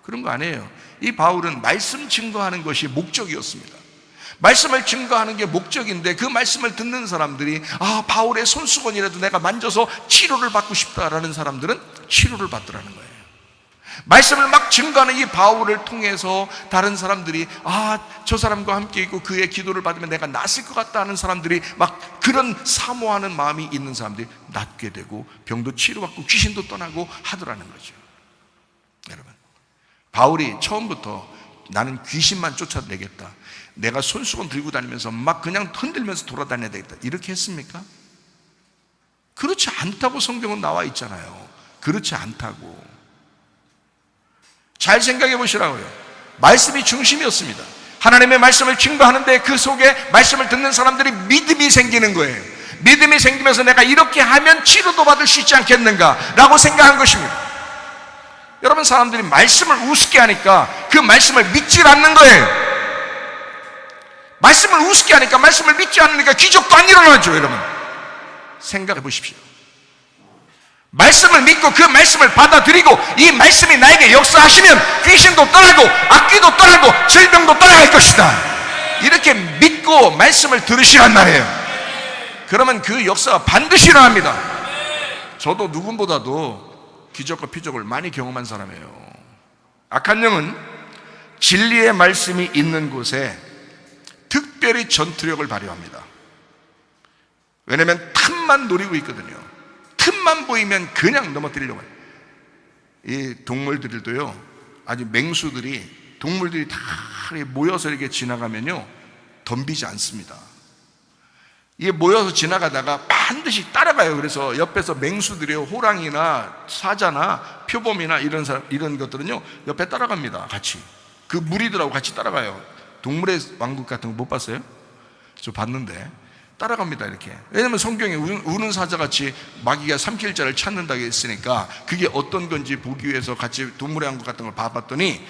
그런 거 아니에요. 이 바울은 말씀 증거하는 것이 목적이었습니다. 말씀을 증거하는 게 목적인데 그 말씀을 듣는 사람들이 바울의 손수건이라도 내가 만져서 치료를 받고 싶다라는 사람들은 치료를 받더라는 거예요. 말씀을 막 증거하는 이 바울을 통해서 다른 사람들이 저 사람과 함께 있고 그의 기도를 받으면 내가 낫을 것 같다 하는 사람들이 막 그런 사모하는 마음이 있는 사람들이 낫게 되고 병도 치료받고 귀신도 떠나고 하더라는 거죠. 여러분, 바울이 처음부터 나는 귀신만 쫓아내겠다, 내가 손수건 들고 다니면서 막 그냥 흔들면서 돌아다녀야 되겠다 이렇게 했습니까? 그렇지 않다고 성경은 나와 있잖아요. 그렇지 않다고. 잘 생각해 보시라고요. 말씀이 중심이었습니다. 하나님의 말씀을 증거하는데 그 속에 말씀을 듣는 사람들이 믿음이 생기는 거예요. 믿음이 생기면서 내가 이렇게 하면 치료도 받을 수 있지 않겠는가 라고 생각한 것입니다. 여러분, 사람들이 말씀을 우습게 하니까 그 말씀을 믿질 않는 거예요. 말씀을 우습게 하니까, 말씀을 믿지 않으니까 기적도 안 일어나죠. 여러분, 생각해 보십시오. 말씀을 믿고 그 말씀을 받아들이고 이 말씀이 나에게 역사하시면 귀신도 떠나고 악귀도 떠나고 질병도 떠나갈 것이다, 이렇게 믿고 말씀을 들으시란 말이에요. 그러면 그 역사가 반드시 일어납니다. 저도 누군보다도 기적과 피적을 많이 경험한 사람이에요. 악한 영은 진리의 말씀이 있는 곳에 특별히 전투력을 발휘합니다. 왜냐하면 틈만 노리고 있거든요. 틈만 보이면 그냥 넘어뜨리려고 해요. 이 동물들도요, 아주 맹수들이, 동물들이 다 모여서 이렇게 지나가면요 덤비지 않습니다. 이게 모여서 지나가다가 반드시 따라가요. 그래서 옆에서 맹수들이, 호랑이나 사자나 표범이나 이런 것들은요 옆에 따라갑니다. 같이 그 무리들하고 같이 따라가요. 동물의 왕국 같은 거 못 봤어요? 저 봤는데 따라갑니다, 이렇게. 왜냐면 성경에 우는 사자같이 마귀가 삼킬 자를 찾는다고 했으니까 그게 어떤 건지 보기 위해서 같이 동물의 왕국 같은 걸 봐봤더니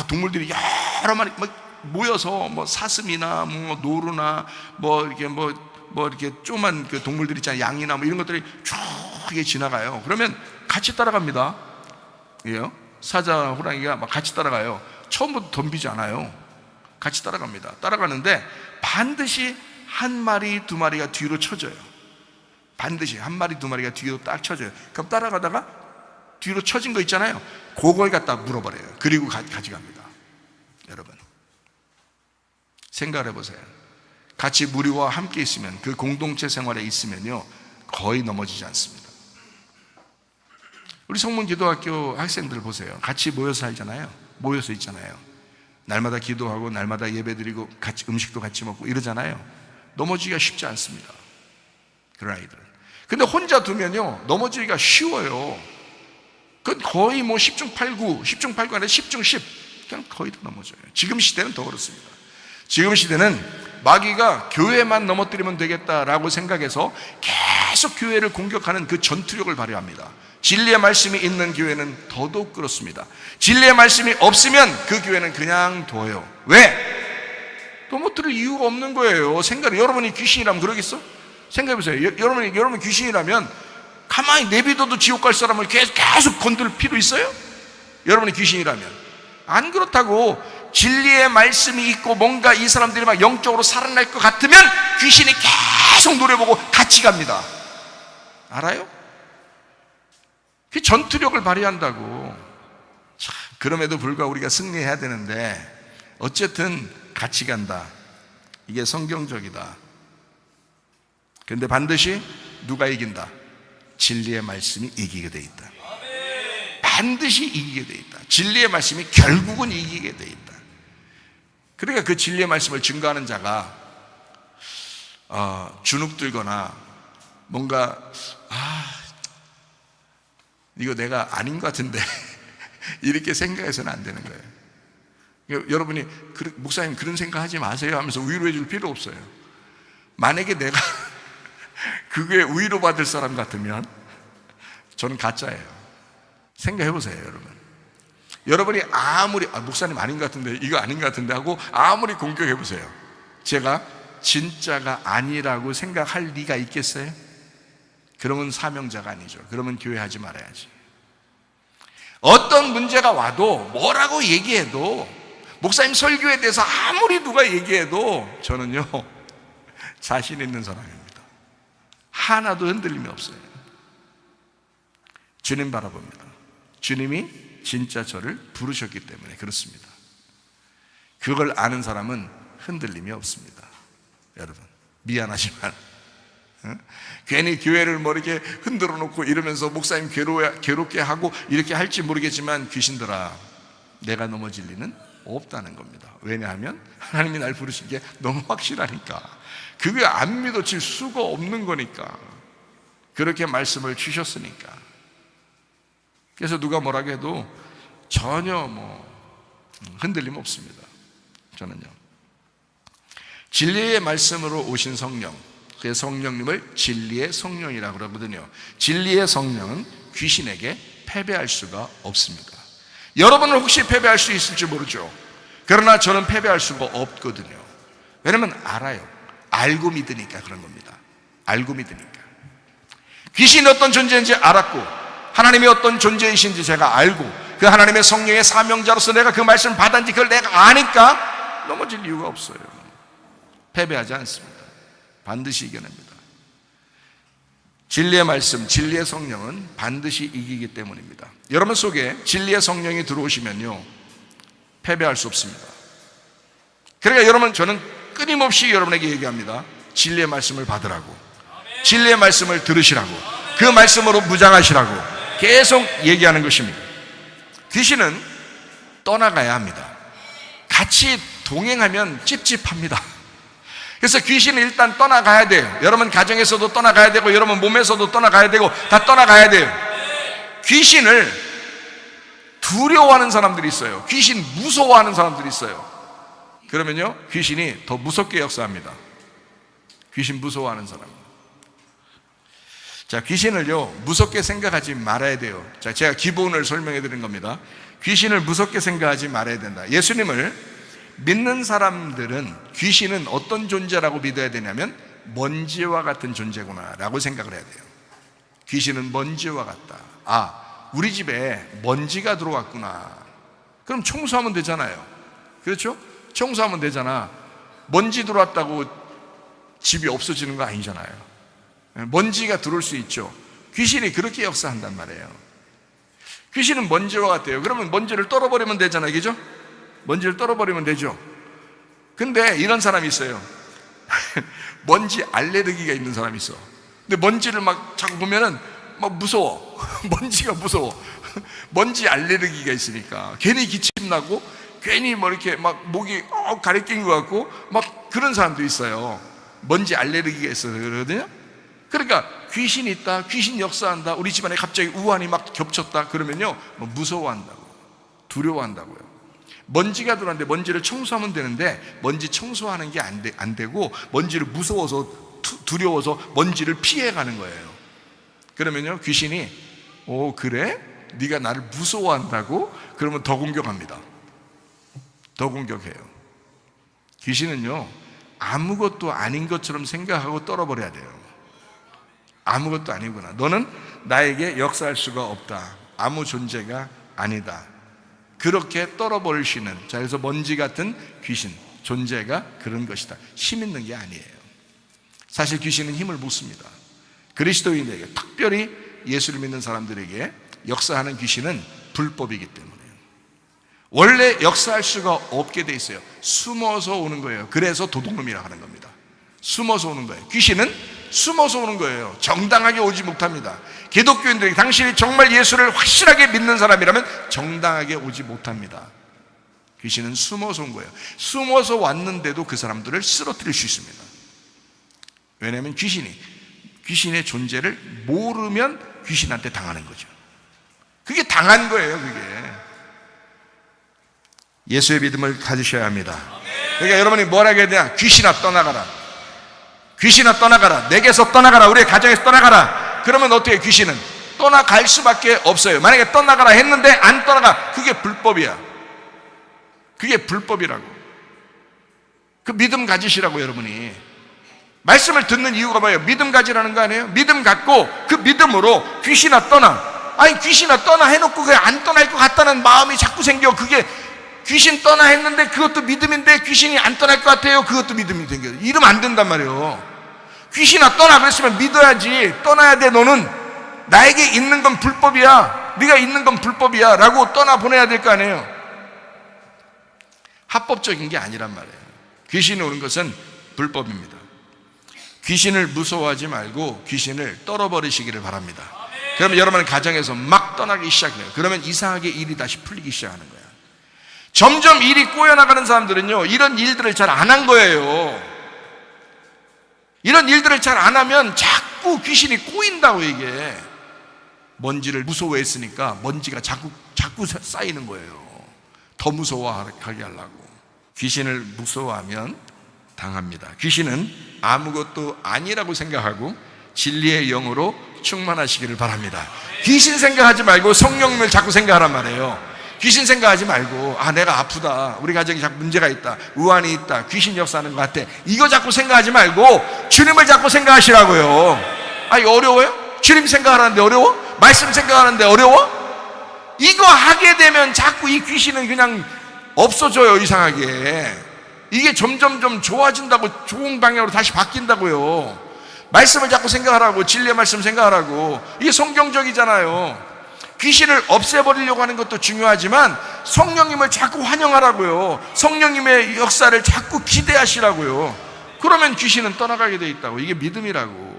동물들이 여러 마리 모여서 사슴이나 노루나 이렇게 조그만 그 동물들 있잖아요. 양이나 이런 것들이 쭉 이렇게 지나가요. 그러면 같이 따라갑니다. 예요? 사자, 호랑이가 막 같이 따라가요. 처음부터 덤비지 않아요. 같이 따라갑니다. 따라가는데 반드시 한 마리 두 마리가 뒤로 쳐져요. 반드시 한 마리 두 마리가 뒤로 딱 쳐져요. 그럼 따라가다가 뒤로 쳐진 거 있잖아요. 그걸 갖다 물어버려요. 그리고 가져갑니다. 여러분, 생각을 해보세요. 같이 무리와 함께 있으면, 그 공동체 생활에 있으면요 거의 넘어지지 않습니다. 우리 성문 기도학교 학생들 보세요. 같이 모여서 살잖아요. 모여서 있잖아요. 날마다 기도하고 날마다 예배드리고 같이 음식도 같이 먹고 이러잖아요. 넘어지기가 쉽지 않습니다, 그런 아이들은. 근데 혼자 두면요 넘어지기가 쉬워요. 그건 거의 뭐 10중 8구, 10중 8구 아니라 10중 10, 그냥 거의 다 넘어져요. 지금 시대는 더 그렇습니다. 지금 시대는 마귀가 교회만 넘어뜨리면 되겠다라고 생각해서 계속 교회를 공격하는 그 전투력을 발휘합니다. 진리의 말씀이 있는 교회는 더더욱 그렇습니다. 진리의 말씀이 없으면 그 교회는 그냥 둬요. 왜? 넘어뜨릴 이유가 없는 거예요. 여러분이 귀신이라면 그러겠어? 생각해보세요. 여러분 귀신이라면 가만히 내비둬도 지옥 갈 사람을 계속 건들 필요 있어요? 여러분이 귀신이라면. 안 그렇다고. 진리의 말씀이 있고 뭔가 이 사람들이 막 영적으로 살아날 것 같으면 귀신이 계속 노려보고 같이 갑니다. 알아요? 그 전투력을 발휘한다고. 자, 그럼에도 불구하고 우리가 승리해야 되는데 어쨌든 같이 간다. 이게 성경적이다. 그런데 반드시 누가 이긴다? 진리의 말씀이 이기게 돼 있다. 반드시 이기게 돼 있다. 진리의 말씀이 결국은 이기게 돼 있다. 그러니까 그 진리의 말씀을 증거하는 자가 주눅들거나 뭔가 이거 내가 아닌 것 같은데 이렇게 생각해서는 안 되는 거예요. 여러분이 목사님 그런 생각하지 마세요 하면서 위로해 줄 필요 없어요. 만약에 내가 그게 위로받을 사람 같으면 저는 가짜예요. 생각해 보세요, 여러분. 여러분이 아무리 목사님 아닌 것 같은데 이거 아닌 것 같은데 하고 아무리 공격해 보세요. 제가 진짜가 아니라고 생각할 리가 있겠어요? 그러면 사명자가 아니죠. 그러면 교회 하지 말아야지. 어떤 문제가 와도 뭐라고 얘기해도, 목사님 설교에 대해서 아무리 누가 얘기해도 저는요 자신 있는 사람입니다. 하나도 흔들림이 없어요. 주님 바라봅니다. 주님이 진짜 저를 부르셨기 때문에 그렇습니다. 그걸 아는 사람은 흔들림이 없습니다. 여러분 미안하지만 괜히 교회를 뭐 이렇게 흔들어 놓고 이러면서 목사님 괴롭게 하고 이렇게 할지 모르겠지만 귀신들아, 내가 넘어질 리는 없다는 겁니다. 왜냐하면 하나님이 날 부르신 게 너무 확실하니까. 그게 안 믿어질 수가 없는 거니까. 그렇게 말씀을 주셨으니까. 그래서 누가 뭐라고 해도 전혀 흔들림 없습니다. 저는요. 진리의 말씀으로 오신 성령, 그 성령님을 진리의 성령이라고 그러거든요. 진리의 성령은 귀신에게 패배할 수가 없습니다. 여러분은 혹시 패배할 수 있을지 모르죠. 그러나 저는 패배할 수가 없거든요. 왜냐면 알아요. 알고 믿으니까 그런 겁니다. 알고 믿으니까. 귀신이 어떤 존재인지 알았고 하나님이 어떤 존재이신지 제가 알고 그 하나님의 성령의 사명자로서 내가 그 말씀을 받았는지 그걸 내가 아니까 넘어질 이유가 없어요. 패배하지 않습니다. 반드시 이겨냅니다. 진리의 말씀, 진리의 성령은 반드시 이기기 때문입니다. 여러분 속에 진리의 성령이 들어오시면요 패배할 수 없습니다. 그러니까 여러분, 저는 끊임없이 여러분에게 얘기합니다. 진리의 말씀을 받으라고, 진리의 말씀을 들으시라고, 그 말씀으로 무장하시라고 계속 얘기하는 것입니다. 귀신은 떠나가야 합니다. 같이 동행하면 찝찝합니다. 그래서 귀신은 일단 떠나가야 돼요. 여러분 가정에서도 떠나가야 되고 여러분 몸에서도 떠나가야 되고 다 떠나가야 돼요. 귀신을 두려워하는 사람들이 있어요. 귀신 무서워하는 사람들이 있어요. 그러면요 귀신이 더 무섭게 역사합니다. 귀신 무서워하는 사람. 자, 귀신을요 무섭게 생각하지 말아야 돼요. 자, 제가 기본을 설명해 드린 겁니다. 귀신을 무섭게 생각하지 말아야 된다. 예수님을 믿는 사람들은 귀신은 어떤 존재라고 믿어야 되냐면 먼지와 같은 존재구나 라고 생각을 해야 돼요. 귀신은 먼지와 같다. 우리 집에 먼지가 들어왔구나. 그럼 청소하면 되잖아요. 그렇죠? 청소하면 되잖아. 먼지 들어왔다고 집이 없어지는 거 아니잖아요. 먼지가 들어올 수 있죠. 귀신이 그렇게 역사한단 말이에요. 귀신은 먼지와 같아요. 그러면 먼지를 떨어버리면 되잖아요. 그죠? 먼지를 떨어버리면 되죠. 근데 이런 사람이 있어요. 먼지 알레르기가 있는 사람이 있어. 근데 먼지를 막 자꾸 보면은 막 무서워. 먼지가 무서워. 먼지 알레르기가 있으니까 괜히 기침 나고 괜히 뭐 이렇게 막 목이 가래낀 것 같고 막 그런 사람도 있어요. 먼지 알레르기가 있어서 그러거든요. 그러니까 귀신이 있다, 귀신 역사한다, 우리 집안에 갑자기 우환이 막 겹쳤다 그러면요, 뭐 무서워한다고, 두려워한다고요. 먼지가 들어왔는데 먼지를 청소하면 되는데 먼지 청소하는 게 안 되고 먼지를 무서워서 두려워서 먼지를 피해가는 거예요. 그러면요, 귀신이 그래? 네가 나를 무서워한다고? 그러면 더 공격합니다. 더 공격해요. 귀신은요, 아무것도 아닌 것처럼 생각하고 떨어버려야 돼요. 아무것도 아니구나, 너는 나에게 역사할 수가 없다, 아무 존재가 아니다, 그렇게 떨어버리시는, 자, 그래서 먼지 같은 귀신 존재가 그런 것이다. 힘 있는 게 아니에요. 사실 귀신은 힘을 못 씁니다. 그리스도인에게, 특별히 예수를 믿는 사람들에게 역사하는 귀신은 불법이기 때문에 원래 역사할 수가 없게 돼 있어요. 숨어서 오는 거예요. 그래서 도둑놈이라 하는 겁니다. 숨어서 오는 거예요. 귀신은 숨어서 오는 거예요. 정당하게 오지 못합니다. 기독교인들에게, 당신이 정말 예수를 확실하게 믿는 사람이라면 정당하게 오지 못합니다. 귀신은 숨어서 온 거예요. 숨어서 왔는데도 그 사람들을 쓰러뜨릴 수 있습니다. 왜냐하면 귀신의 존재를 모르면 귀신한테 당하는 거죠. 그게 당한 거예요. 그게 예수의 믿음을 가지셔야 합니다. 그러니까 여러분이 뭐라고 해야 되냐? 귀신아 떠나가라, 귀신아 떠나가라, 내게서 떠나가라, 우리의 가정에서 떠나가라. 그러면 어떻게? 귀신은 떠나갈 수밖에 없어요. 만약에 떠나가라 했는데 안 떠나가, 그게 불법이야. 그게 불법이라고. 그 믿음 가지시라고. 여러분이 말씀을 듣는 이유가 뭐예요? 믿음 가지라는 거 아니에요? 믿음 갖고 그 믿음으로 귀신아 떠나, 아니 귀신아 떠나 해놓고 그게 안 떠날 것 같다는 마음이 자꾸 생겨. 그게 귀신 떠나 했는데 그것도 믿음인데 귀신이 안 떠날 것 같아요. 그것도 믿음이 생겨요. 이러면 안 된단 말이에요. 귀신아 떠나 그랬으면 믿어야지. 떠나야 돼. 너는 나에게 있는 건 불법이야, 네가 있는 건 불법이야 라고 떠나보내야 될 거 아니에요. 합법적인 게 아니란 말이에요. 귀신이 오는 것은 불법입니다. 귀신을 무서워하지 말고 귀신을 떨어버리시기를 바랍니다. 그러면 여러분은 가정에서 막 떠나기 시작해요. 그러면 이상하게 일이 다시 풀리기 시작하는 거예요. 점점 일이 꼬여나가는 사람들은요, 이런 일들을 잘 안 한 거예요. 이런 일들을 잘 안 하면 자꾸 귀신이 꼬인다고. 이게 먼지를 무서워했으니까 먼지가 자꾸 쌓이는 거예요. 더 무서워하게 하려고. 귀신을 무서워하면 당합니다. 귀신은 아무것도 아니라고 생각하고 진리의 영으로 충만하시기를 바랍니다. 귀신 생각하지 말고 성령님을 자꾸 생각하란 말이에요. 귀신 생각하지 말고 내가 아프다, 우리 가정에 자꾸 문제가 있다, 우환이 있다, 귀신 역사하는 것 같아, 이거 자꾸 생각하지 말고 주님을 자꾸 생각하시라고요. 어려워요? 주님 생각하는데 어려워? 말씀 생각하는데 어려워? 이거 하게 되면 자꾸 이 귀신은 그냥 없어져요. 이상하게 이게 점점 좋아진다고, 좋은 방향으로 다시 바뀐다고요. 말씀을 자꾸 생각하라고, 진리의 말씀 생각하라고. 이게 성경적이잖아요. 귀신을 없애버리려고 하는 것도 중요하지만 성령님을 자꾸 환영하라고요. 성령님의 역사를 자꾸 기대하시라고요. 그러면 귀신은 떠나가게 돼 있다고. 이게 믿음이라고.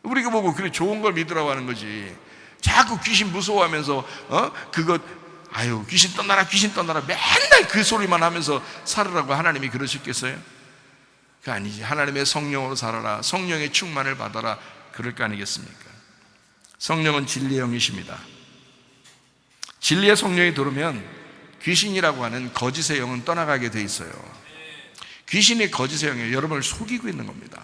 우리가 보고 그래 좋은 걸 믿으라고 하는 거지. 자꾸 귀신 무서워하면서 귀신 떠나라, 귀신 떠나라, 맨날 그 소리만 하면서 살으라고 하나님이 그러셨겠어요? 그거 아니지. 하나님의 성령으로 살아라, 성령의 충만을 받아라, 그럴 거 아니겠습니까? 성령은 진리의 영이십니다. 진리의 성령이 들어오면 귀신이라고 하는 거짓의 영은 떠나가게 돼 있어요. 귀신이 거짓의 영이에요. 여러분을 속이고 있는 겁니다.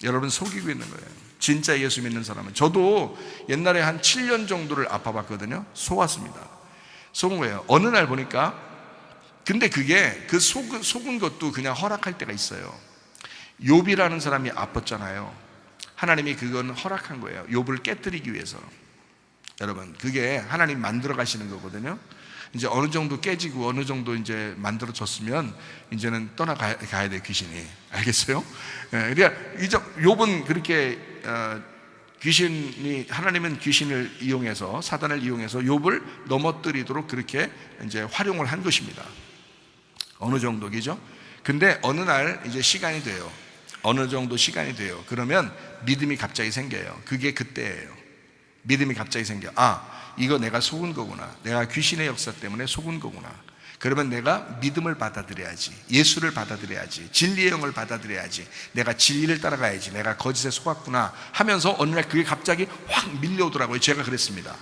여러분 속이고 있는 거예요. 진짜 예수 믿는 사람은. 저도 옛날에 한 7년 정도를 아파봤거든요. 속았습니다. 속은 거예요. 어느 날 보니까, 근데 그게 그 속은 것도 그냥 허락할 때가 있어요. 욥이라는 사람이 아팠잖아요. 하나님이 그건 허락한 거예요. 욥을 깨뜨리기 위해서. 여러분, 그게 하나님 만들어 가시는 거거든요. 이제 어느 정도 깨지고 어느 정도 이제 만들어졌으면 이제는 떠나가야 돼, 귀신이. 알겠어요? 그러니까 이제 욥은 그렇게 하나님은 귀신을 이용해서, 사단을 이용해서 욥을 넘어뜨리도록 그렇게 이제 활용을 한 것입니다. 어느 정도이죠? 근데 어느 날 이제 시간이 돼요. 어느 정도 시간이 돼요. 그러면 믿음이 갑자기 생겨요. 그게 그때예요. 믿음이 갑자기 생겨. 이거 내가 속은 거구나, 내가 귀신의 역사 때문에 속은 거구나. 그러면 내가 믿음을 받아들여야지, 예수를 받아들여야지, 진리의 영을 받아들여야지, 내가 진리를 따라가야지, 내가 거짓에 속았구나 하면서 어느 날 그게 갑자기 확 밀려오더라고요. 제가 그랬습니다.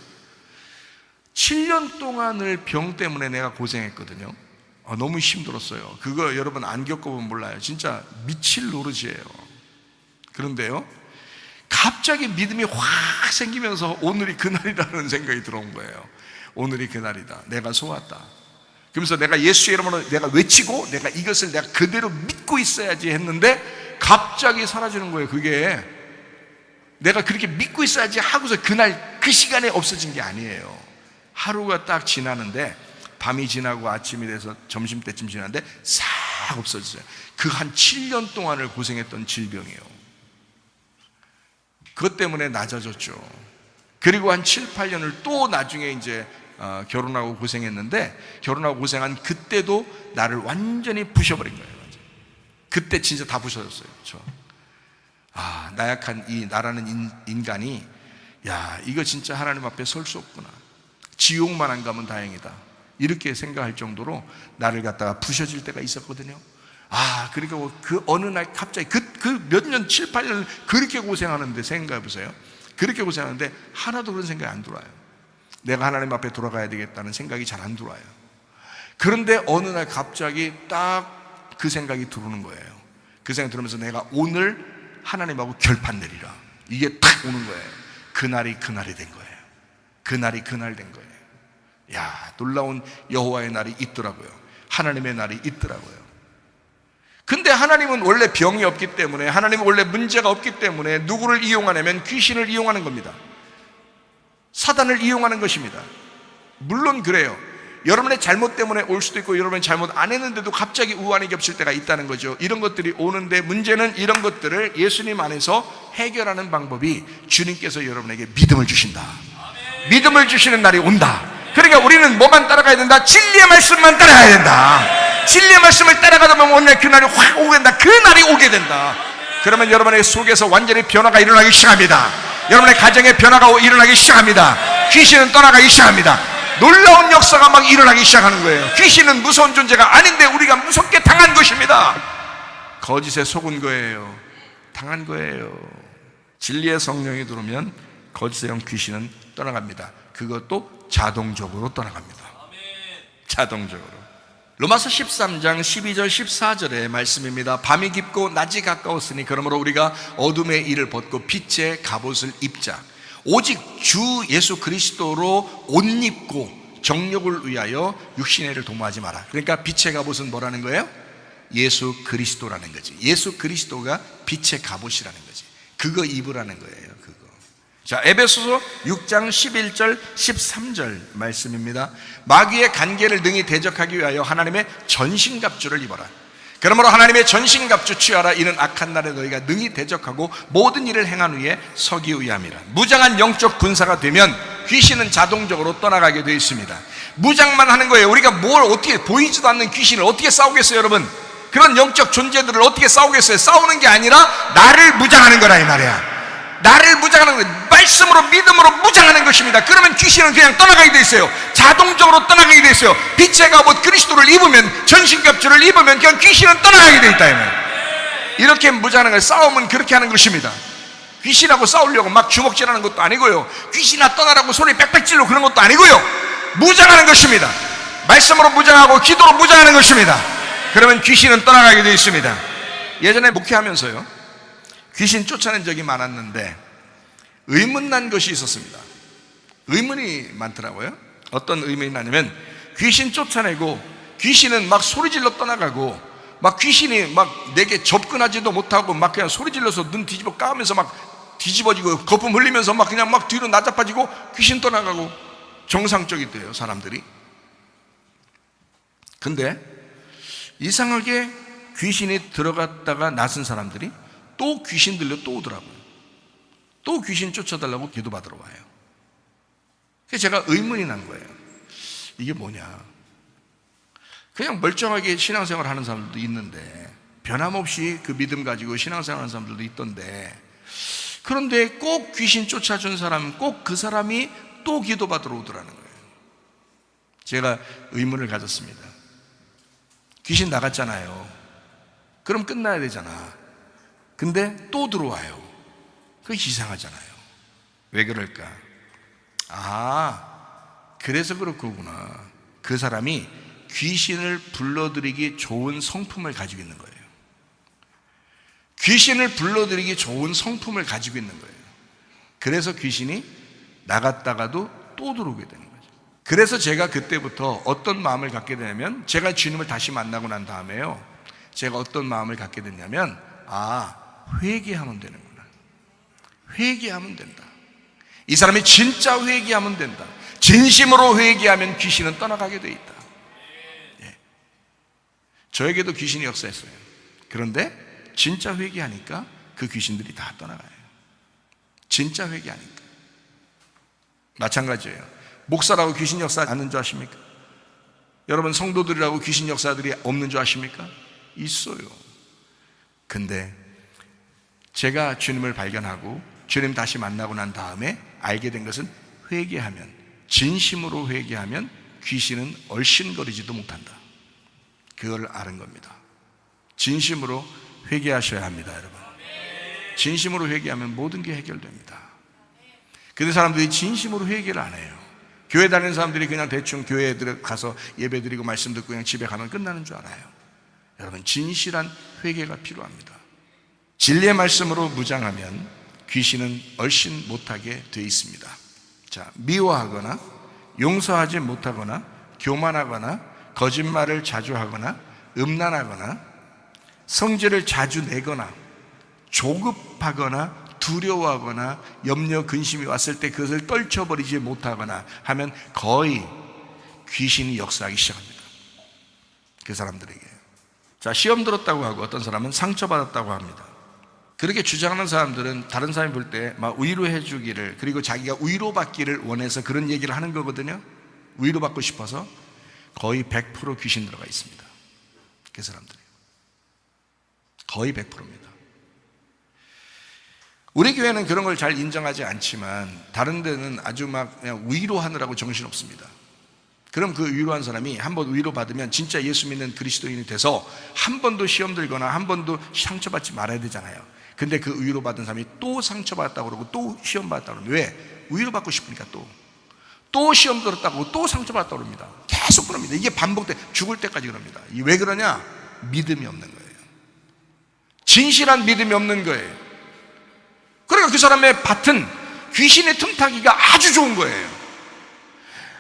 7년 동안을 병 때문에 내가 고생했거든요. 너무 힘들었어요. 그거 여러분 안 겪어보면 몰라요. 진짜 미칠 노릇이에요. 그런데요, 갑자기 믿음이 확 생기면서 오늘이 그날이라는 생각이 들어온 거예요. 오늘이 그날이다, 내가 속았다. 그러면서 내가 예수의 이름으로 내가 외치고 내가 이것을 내가 그대로 믿고 있어야지 했는데 갑자기 사라지는 거예요. 그게 내가 그렇게 믿고 있어야지 하고서 그날 그 시간에 없어진 게 아니에요. 하루가 딱 지나는데, 밤이 지나고 아침이 돼서 점심때쯤 지났는데 싹 없어졌어요. 그 한 7년 동안을 고생했던 질병이에요. 그것 때문에 낮아졌죠. 그리고 한 7, 8년을 또 나중에 이제 결혼하고 고생했는데, 결혼하고 고생한 그때도 나를 완전히 부셔버린 거예요. 그때 진짜 다 부셔졌어요. 나약한 이 나라는 인간이, 야, 이거 진짜 하나님 앞에 설 수 없구나, 지옥만 안 가면 다행이다, 이렇게 생각할 정도로 나를 갖다가 부셔질 때가 있었거든요. 그리고 그 어느 날 갑자기 그 몇 년, 7, 8년 그렇게 고생하는데, 생각해 보세요. 그렇게 고생하는데 하나도 그런 생각이 안 들어와요. 내가 하나님 앞에 돌아가야 되겠다는 생각이 잘 안 들어와요. 그런데 어느 날 갑자기 딱 그 생각이 들어오는 거예요. 그 생각이 들으면서 내가 오늘 하나님하고 결판 내리라, 이게 딱 오는 거예요. 그날이 그날이 된 거예요. 그날이 그날 된 거예요. 야, 놀라운 여호와의 날이 있더라고요. 하나님의 날이 있더라고요. 근데 하나님은 원래 병이 없기 때문에, 하나님은 원래 문제가 없기 때문에 누구를 이용하냐면 귀신을 이용하는 겁니다. 사단을 이용하는 것입니다. 물론 그래요. 여러분의 잘못 때문에 올 수도 있고, 여러분이 잘못 안 했는데도 갑자기 우환이 겹칠 때가 있다는 거죠. 이런 것들이 오는데, 문제는 이런 것들을 예수님 안에서 해결하는 방법이, 주님께서 여러분에게 믿음을 주신다, 믿음을 주시는 날이 온다. 그러니까 우리는 뭐만 따라가야 된다? 진리의 말씀만 따라가야 된다. 진리의 말씀을 따라가다 보면 오늘 그날이 확 오게 된다. 그날이 오게 된다. 그러면 여러분의 속에서 완전히 변화가 일어나기 시작합니다. 여러분의 가정에 변화가 일어나기 시작합니다. 귀신은 떠나가기 시작합니다. 놀라운 역사가 막 일어나기 시작하는 거예요. 귀신은 무서운 존재가 아닌데 우리가 무섭게 당한 것입니다. 거짓에 속은 거예요. 당한 거예요. 진리의 성령이 들어오면 거짓의 영 귀신은 떠나갑니다. 그것도 자동적으로 떠나갑니다. 자동적으로. 로마서 13장 12절 14절의 말씀입니다. 밤이 깊고 낮이 가까웠으니 그러므로 우리가 어둠의 일을 벗고 빛의 갑옷을 입자. 오직 주 예수 그리스도로 옷 입고 정욕을 위하여 육신의 일을 도모하지 마라. 그러니까 빛의 갑옷은 뭐라는 거예요? 예수 그리스도라는 거지. 예수 그리스도가 빛의 갑옷이라는 거지. 그거 입으라는 거예요. 그거. 자, 에베소서 6장 11절 13절 말씀입니다. 마귀의 간계를 능히 대적하기 위하여 하나님의 전신갑주를 입어라. 그러므로 하나님의 전신갑주 취하라. 이는 악한 날에 너희가 능히 대적하고 모든 일을 행한 후에 서기 위함이라. 무장한 영적 군사가 되면 귀신은 자동적으로 떠나가게 되어 있습니다. 무장만 하는 거예요. 우리가 뭘 어떻게, 보이지도 않는 귀신을 어떻게 싸우겠어요, 여러분? 그런 영적 존재들을 어떻게 싸우겠어요? 싸우는 게 아니라 나를 무장하는 거라, 이 말이야. 나를 무장하는 거예요. 말씀으로, 믿음으로 무장하는 것입니다. 그러면 귀신은 그냥 떠나가게 돼 있어요. 자동적으로 떠나가게 돼 있어요. 빛의 갑옷 그리스도를 입으면, 전신갑주를 입으면 그냥 귀신은 떠나가게 돼 있다, 이 말이에요. 이렇게 무장하는 거예요. 싸움은 그렇게 하는 것입니다. 귀신하고 싸우려고 막 주먹질하는 것도 아니고요, 귀신아 떠나라고 소리 빽빽 질러 그런 것도 아니고요, 무장하는 것입니다. 말씀으로 무장하고 기도로 무장하는 것입니다. 그러면 귀신은 떠나가게 되어 있습니다. 예전에 목회하면서요, 귀신 쫓아낸 적이 많았는데 의문난 것이 있었습니다. 의문이 많더라고요. 어떤 의문이 나냐면, 귀신 쫓아내고 귀신은 막 소리질러 떠나가고, 막 귀신이 막 내게 접근하지도 못하고 막 그냥 소리질러서 눈 뒤집어 까면서 막 뒤집어지고 거품 흘리면서 막 그냥 막 뒤로 나자빠지고 귀신 떠나가고, 정상적이대요, 사람들이. 근데 이상하게 귀신이 들어갔다가 나선 사람들이 또 귀신 들려 또 오더라고요. 또 귀신 쫓아달라고 기도 받으러 와요. 그래서 제가 의문이 난 거예요. 이게 뭐냐. 그냥 멀쩡하게 신앙생활 하는 사람들도 있는데, 변함없이 그 믿음 가지고 신앙생활 하는 사람들도 있던데, 그런데 꼭 귀신 쫓아준 사람, 꼭 그 사람이 또 기도받으러 오더라는 거예요. 제가 의문을 가졌습니다. 귀신 나갔잖아요. 그럼 끝나야 되잖아. 근데 또 들어와요. 그게 이상하잖아요. 왜 그럴까? 그래서 그렇구나. 그 사람이 귀신을 불러들이기 좋은 성품을 가지고 있는 거예요. 귀신을 불러들이기 좋은 성품을 가지고 있는 거예요. 그래서 귀신이 나갔다가도 또 들어오게 되는 거죠. 그래서 제가 그때부터 어떤 마음을 갖게 되냐면, 제가 주님을 다시 만나고 난 다음에요, 제가 어떤 마음을 갖게 됐냐면, 회개하면 되는구나. 회개하면 된다. 이 사람이 진짜 회개하면 된다. 진심으로 회개하면 귀신은 떠나가게 돼 있다. 저에게도 귀신이 역사했어요. 그런데 진짜 회개하니까 그 귀신들이 다 떠나가요. 진짜 회개하니까. 마찬가지예요. 목사라고 귀신 역사 아는 줄 아십니까? 여러분, 성도들이라고 귀신 역사들이 없는 줄 아십니까? 있어요. 근데 제가 주님을 발견하고 주님 다시 만나고 난 다음에 알게 된 것은, 회개하면, 진심으로 회개하면 귀신은 얼씬거리지도 못한다. 그걸 아는 겁니다. 진심으로 회개하셔야 합니다, 여러분. 진심으로 회개하면 모든 게 해결됩니다. 근데 사람들이 진심으로 회개를 안 해요. 교회 다니는 사람들이 그냥 대충 교회에 가서 예배 드리고 말씀 듣고 그냥 집에 가면 끝나는 줄 알아요. 여러분, 진실한 회개가 필요합니다. 진리의 말씀으로 무장하면 귀신은 얼씬 못하게 되어 있습니다. 자, 미워하거나 용서하지 못하거나 교만하거나 거짓말을 자주 하거나 음란하거나 성질을 자주 내거나 조급하거나 두려워하거나 염려 근심이 왔을 때 그것을 떨쳐버리지 못하거나 하면 거의 귀신이 역사하기 시작합니다. 그 사람들에게. 자, 시험 들었다고 하고 어떤 사람은 상처받았다고 합니다. 그렇게 주장하는 사람들은 다른 사람이 볼 때 막 위로해 주기를, 그리고 자기가 위로받기를 원해서 그런 얘기를 하는 거거든요. 위로받고 싶어서. 거의 100% 귀신 들어가 있습니다. 그 사람들이 거의 100%입니다. 우리 교회는 그런 걸 잘 인정하지 않지만 다른 데는 아주 막 그냥 위로하느라고 정신없습니다. 그럼 그 위로한 사람이 한번 위로받으면 진짜 예수 믿는 그리스도인이 돼서 한 번도 시험 들거나 한 번도 상처받지 말아야 되잖아요. 근데 그 위로받은 사람이 또 상처받았다고 그러고 또 시험 받았다고 그러면, 왜? 위로받고 싶으니까 또 시험 들었다고 또 상처받았다고 그럽니다. 계속 그럽니다. 이게 반복돼. 죽을 때까지 그럽니다. 왜 그러냐? 믿음이 없는 거예요. 진실한 믿음이 없는 거예요. 그러니까 그 사람의 밭은 귀신의 틈타기가 아주 좋은 거예요.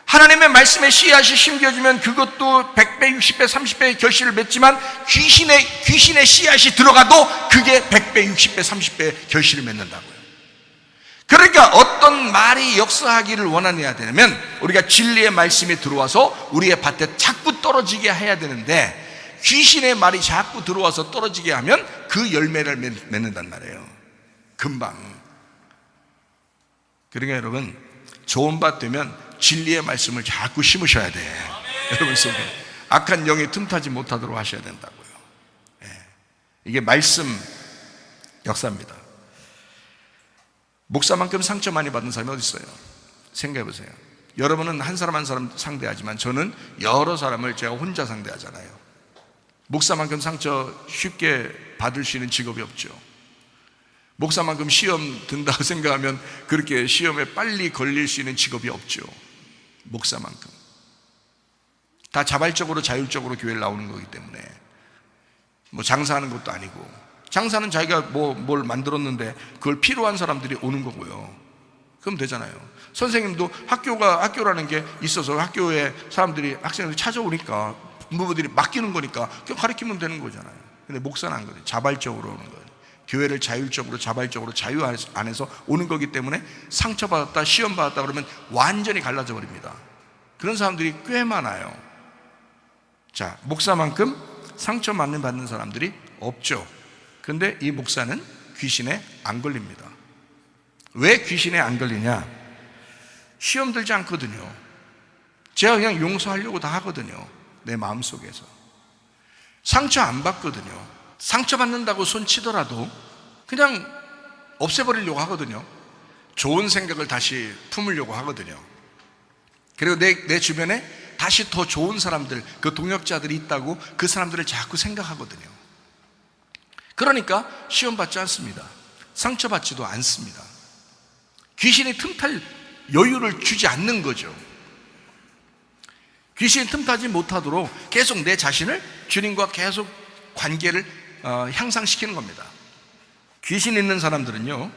하나님의 말씀에 씨앗이 심겨지면 그것도 100배, 60배, 30배의 결실을 맺지만 귀신의 씨앗이 들어가도 그게 100배, 60배, 30배의 결실을 맺는다고요. 그러니까 어떤 말이 역사하기를 원해야 되냐면, 우리가 진리의 말씀이 들어와서 우리의 밭에 자꾸 떨어지게 해야 되는데, 귀신의 말이 자꾸 들어와서 떨어지게 하면 그 열매를 맺는단 말이에요. 금방. 그러니까 여러분, 좋은 밭 되면 진리의 말씀을 자꾸 심으셔야 돼. 여러분 속에 악한 영이 틈타지 못하도록 하셔야 된다고요. 이게 말씀 역사입니다. 목사만큼 상처 많이 받은 사람이 어디 있어요? 생각해 보세요. 여러분은 한 사람 한 사람 상대하지만 저는 여러 사람을 제가 혼자 상대하잖아요. 목사만큼 상처 쉽게 받을 수 있는 직업이 없죠. 목사만큼 시험 든다고 생각하면 그렇게 시험에 빨리 걸릴 수 있는 직업이 없죠. 목사만큼. 다 자발적으로 자율적으로 교회를 나오는 거기 때문에, 뭐 장사하는 것도 아니고, 장사는 자기가 뭘 만들었는데 그걸 필요한 사람들이 오는 거고요. 그럼 되잖아요. 선생님도 학교라는 게 있어서 학교에 사람들이, 학생들이 찾아오니까 부모들이 맡기는 거니까 그냥 가르치면 되는 거잖아요. 근데 목사는 안 그래요. 자발적으로 오는 거예요. 교회를 자율적으로, 자발적으로 자유 안에서 오는 거기 때문에 상처받았다, 시험받았다 그러면 완전히 갈라져 버립니다. 그런 사람들이 꽤 많아요. 자, 목사만큼 상처 받는 사람들이 없죠. 근데 이 목사는 귀신에 안 걸립니다. 왜 귀신에 안 걸리냐? 시험 들지 않거든요. 제가 그냥 용서하려고 다 하거든요. 내 마음속에서. 상처 안 받거든요. 상처받는다고 손 치더라도 그냥 없애버리려고 하거든요. 좋은 생각을 다시 품으려고 하거든요. 그리고 내 주변에 다시 더 좋은 사람들, 그 동역자들이 있다고 그 사람들을 자꾸 생각하거든요. 그러니까 시험 받지 않습니다. 상처받지도 않습니다. 귀신이 틈탈 여유를 주지 않는 거죠. 귀신이 틈타지 못하도록 계속 내 자신을 주님과 계속 관계를 향상시키는 겁니다. 귀신 있는 사람들은요,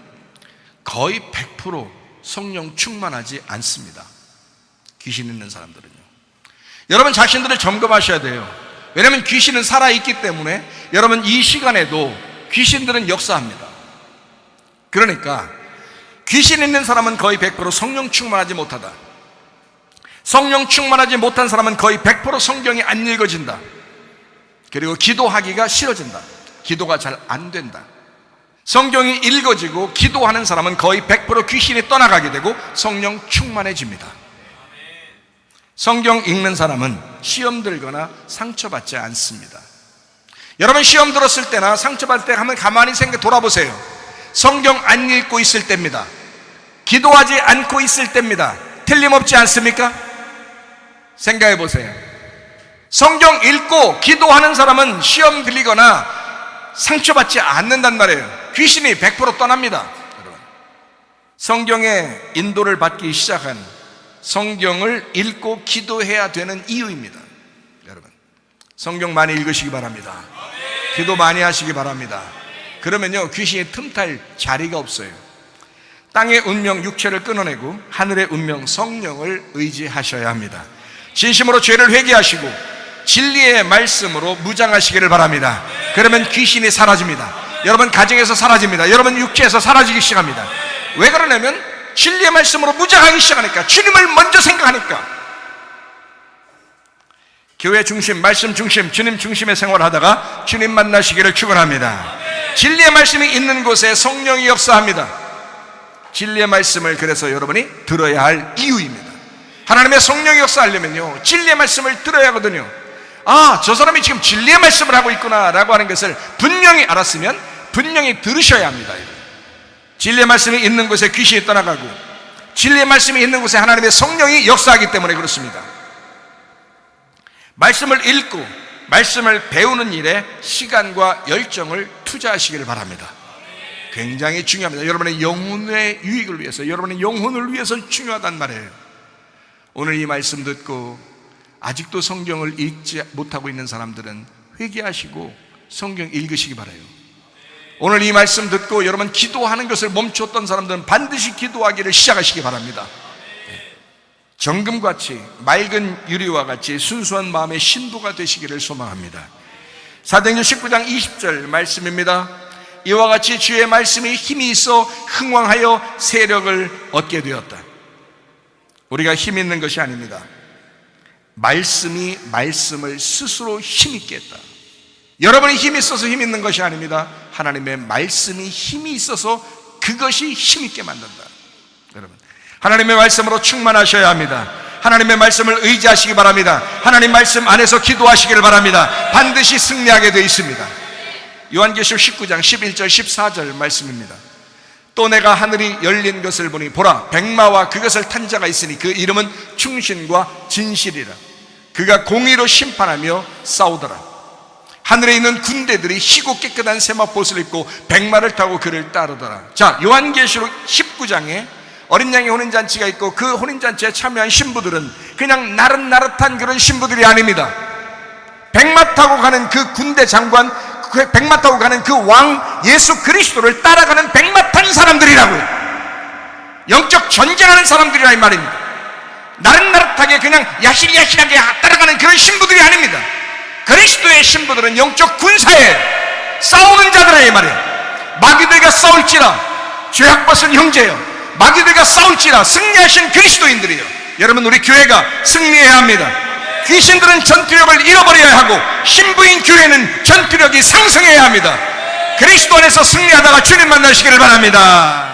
거의 100% 성령 충만하지 않습니다. 귀신 있는 사람들은요. 여러분 자신들을 점검하셔야 돼요. 왜냐하면 귀신은 살아있기 때문에 여러분 이 시간에도 귀신들은 역사합니다. 그러니까 귀신 있는 사람은 거의 100% 성령 충만하지 못하다. 성령 충만하지 못한 사람은 거의 100% 성경이 안 읽어진다. 그리고 기도하기가 싫어진다. 기도가 잘 안 된다. 성경이 읽어지고 기도하는 사람은 거의 100% 귀신이 떠나가게 되고 성령 충만해집니다. 성경 읽는 사람은 시험 들거나 상처받지 않습니다. 여러분 시험 들었을 때나 상처받을 때 한번 가만히 돌아보세요. 성경 안 읽고 있을 때입니다. 기도하지 않고 있을 때입니다. 틀림없지 않습니까? 생각해 보세요. 성경 읽고 기도하는 사람은 시험 들리거나 상처받지 않는단 말이에요. 귀신이 100% 떠납니다. 여러분, 성경의 인도를 받기 시작한 성경을 읽고 기도해야 되는 이유입니다. 여러분, 성경 많이 읽으시기 바랍니다. 기도 많이 하시기 바랍니다. 그러면요 귀신이 틈탈 자리가 없어요. 땅의 운명 육체를 끊어내고 하늘의 운명 성령을 의지하셔야 합니다. 진심으로 죄를 회개하시고 진리의 말씀으로 무장하시기를 바랍니다. 그러면 귀신이 사라집니다. 여러분 가정에서 사라집니다. 여러분 육체에서 사라지기 시작합니다. 왜 그러냐면 진리의 말씀으로 무장하기 시작하니까, 주님을 먼저 생각하니까. 교회 중심, 말씀 중심, 주님 중심의 생활을 하다가 주님 만나시기를 축원합니다. 진리의 말씀이 있는 곳에 성령이 역사합니다. 진리의 말씀을 그래서 여러분이 들어야 할 이유입니다. 하나님의 성령이 역사하려면요 진리의 말씀을 들어야 하거든요. 아, 저 사람이 지금 진리의 말씀을 하고 있구나 라고 하는 것을 분명히 알았으면 분명히 들으셔야 합니다. 진리의 말씀이 있는 곳에 귀신이 떠나가고 진리의 말씀이 있는 곳에 하나님의 성령이 역사하기 때문에 그렇습니다. 말씀을 읽고 말씀을 배우는 일에 시간과 열정을 투자하시기를 바랍니다. 굉장히 중요합니다. 여러분의 영혼의 유익을 위해서, 여러분의 영혼을 위해서 중요하단 말이에요. 오늘 이 말씀 듣고 아직도 성경을 읽지 못하고 있는 사람들은 회개하시고 성경 읽으시기 바라요. 오늘 이 말씀 듣고 여러분 기도하는 것을 멈췄던 사람들은 반드시 기도하기를 시작하시기 바랍니다. 정금같이 맑은 유리와 같이 순수한 마음의 신도가 되시기를 소망합니다. 사도행전 19장 20절 말씀입니다. 이와 같이 주의 말씀이 힘이 있어 흥왕하여 세력을 얻게 되었다. 우리가 힘 있는 것이 아닙니다. 말씀이 말씀을 스스로 힘있게 했다. 여러분이 힘이 있어서 힘 있는 것이 아닙니다. 하나님의 말씀이 힘이 있어서 그것이 힘있게 만든다. 여러분, 하나님의 말씀으로 충만하셔야 합니다. 하나님의 말씀을 의지하시기 바랍니다. 하나님 말씀 안에서 기도하시기를 바랍니다. 반드시 승리하게 되어 있습니다. 요한계시록 19장 11절 14절 말씀입니다. 또 내가 하늘이 열린 것을 보니 보라, 백마와 그것을 탄 자가 있으니 그 이름은 충신과 진실이라. 그가 공의로 심판하며 싸우더라. 하늘에 있는 군대들이 희고 깨끗한 세마포옷을 입고 백마를 타고 그를 따르더라. 자, 요한계시록 19장에 어린 양의 혼인잔치가 있고 그 혼인잔치에 참여한 신부들은 그냥 나릇나릇한 그런 신부들이 아닙니다. 백마 타고 가는 그 군대 장관, 백마 타고 가는 그 왕 예수 그리스도를 따라가는 백마 탄 사람들이라고요. 영적 전쟁하는 사람들이라 이 말입니다. 나릇나릇하게 그냥 야실야실하게 따라가는 그런 신부들이 아닙니다. 그리스도의 신부들은 영적 군사에 싸우는 자들이라 이 말이에요. 마귀들과 싸울지라 죄악벗은 형제여, 마귀들과 싸울지라 승리하신 그리스도인들이요. 여러분, 우리 교회가 승리해야 합니다. 귀신들은 전투력을 잃어버려야 하고 신부인 교회는 전투력이 상승해야 합니다. 그리스도 안에서 승리하다가 주님 만나시기를 바랍니다.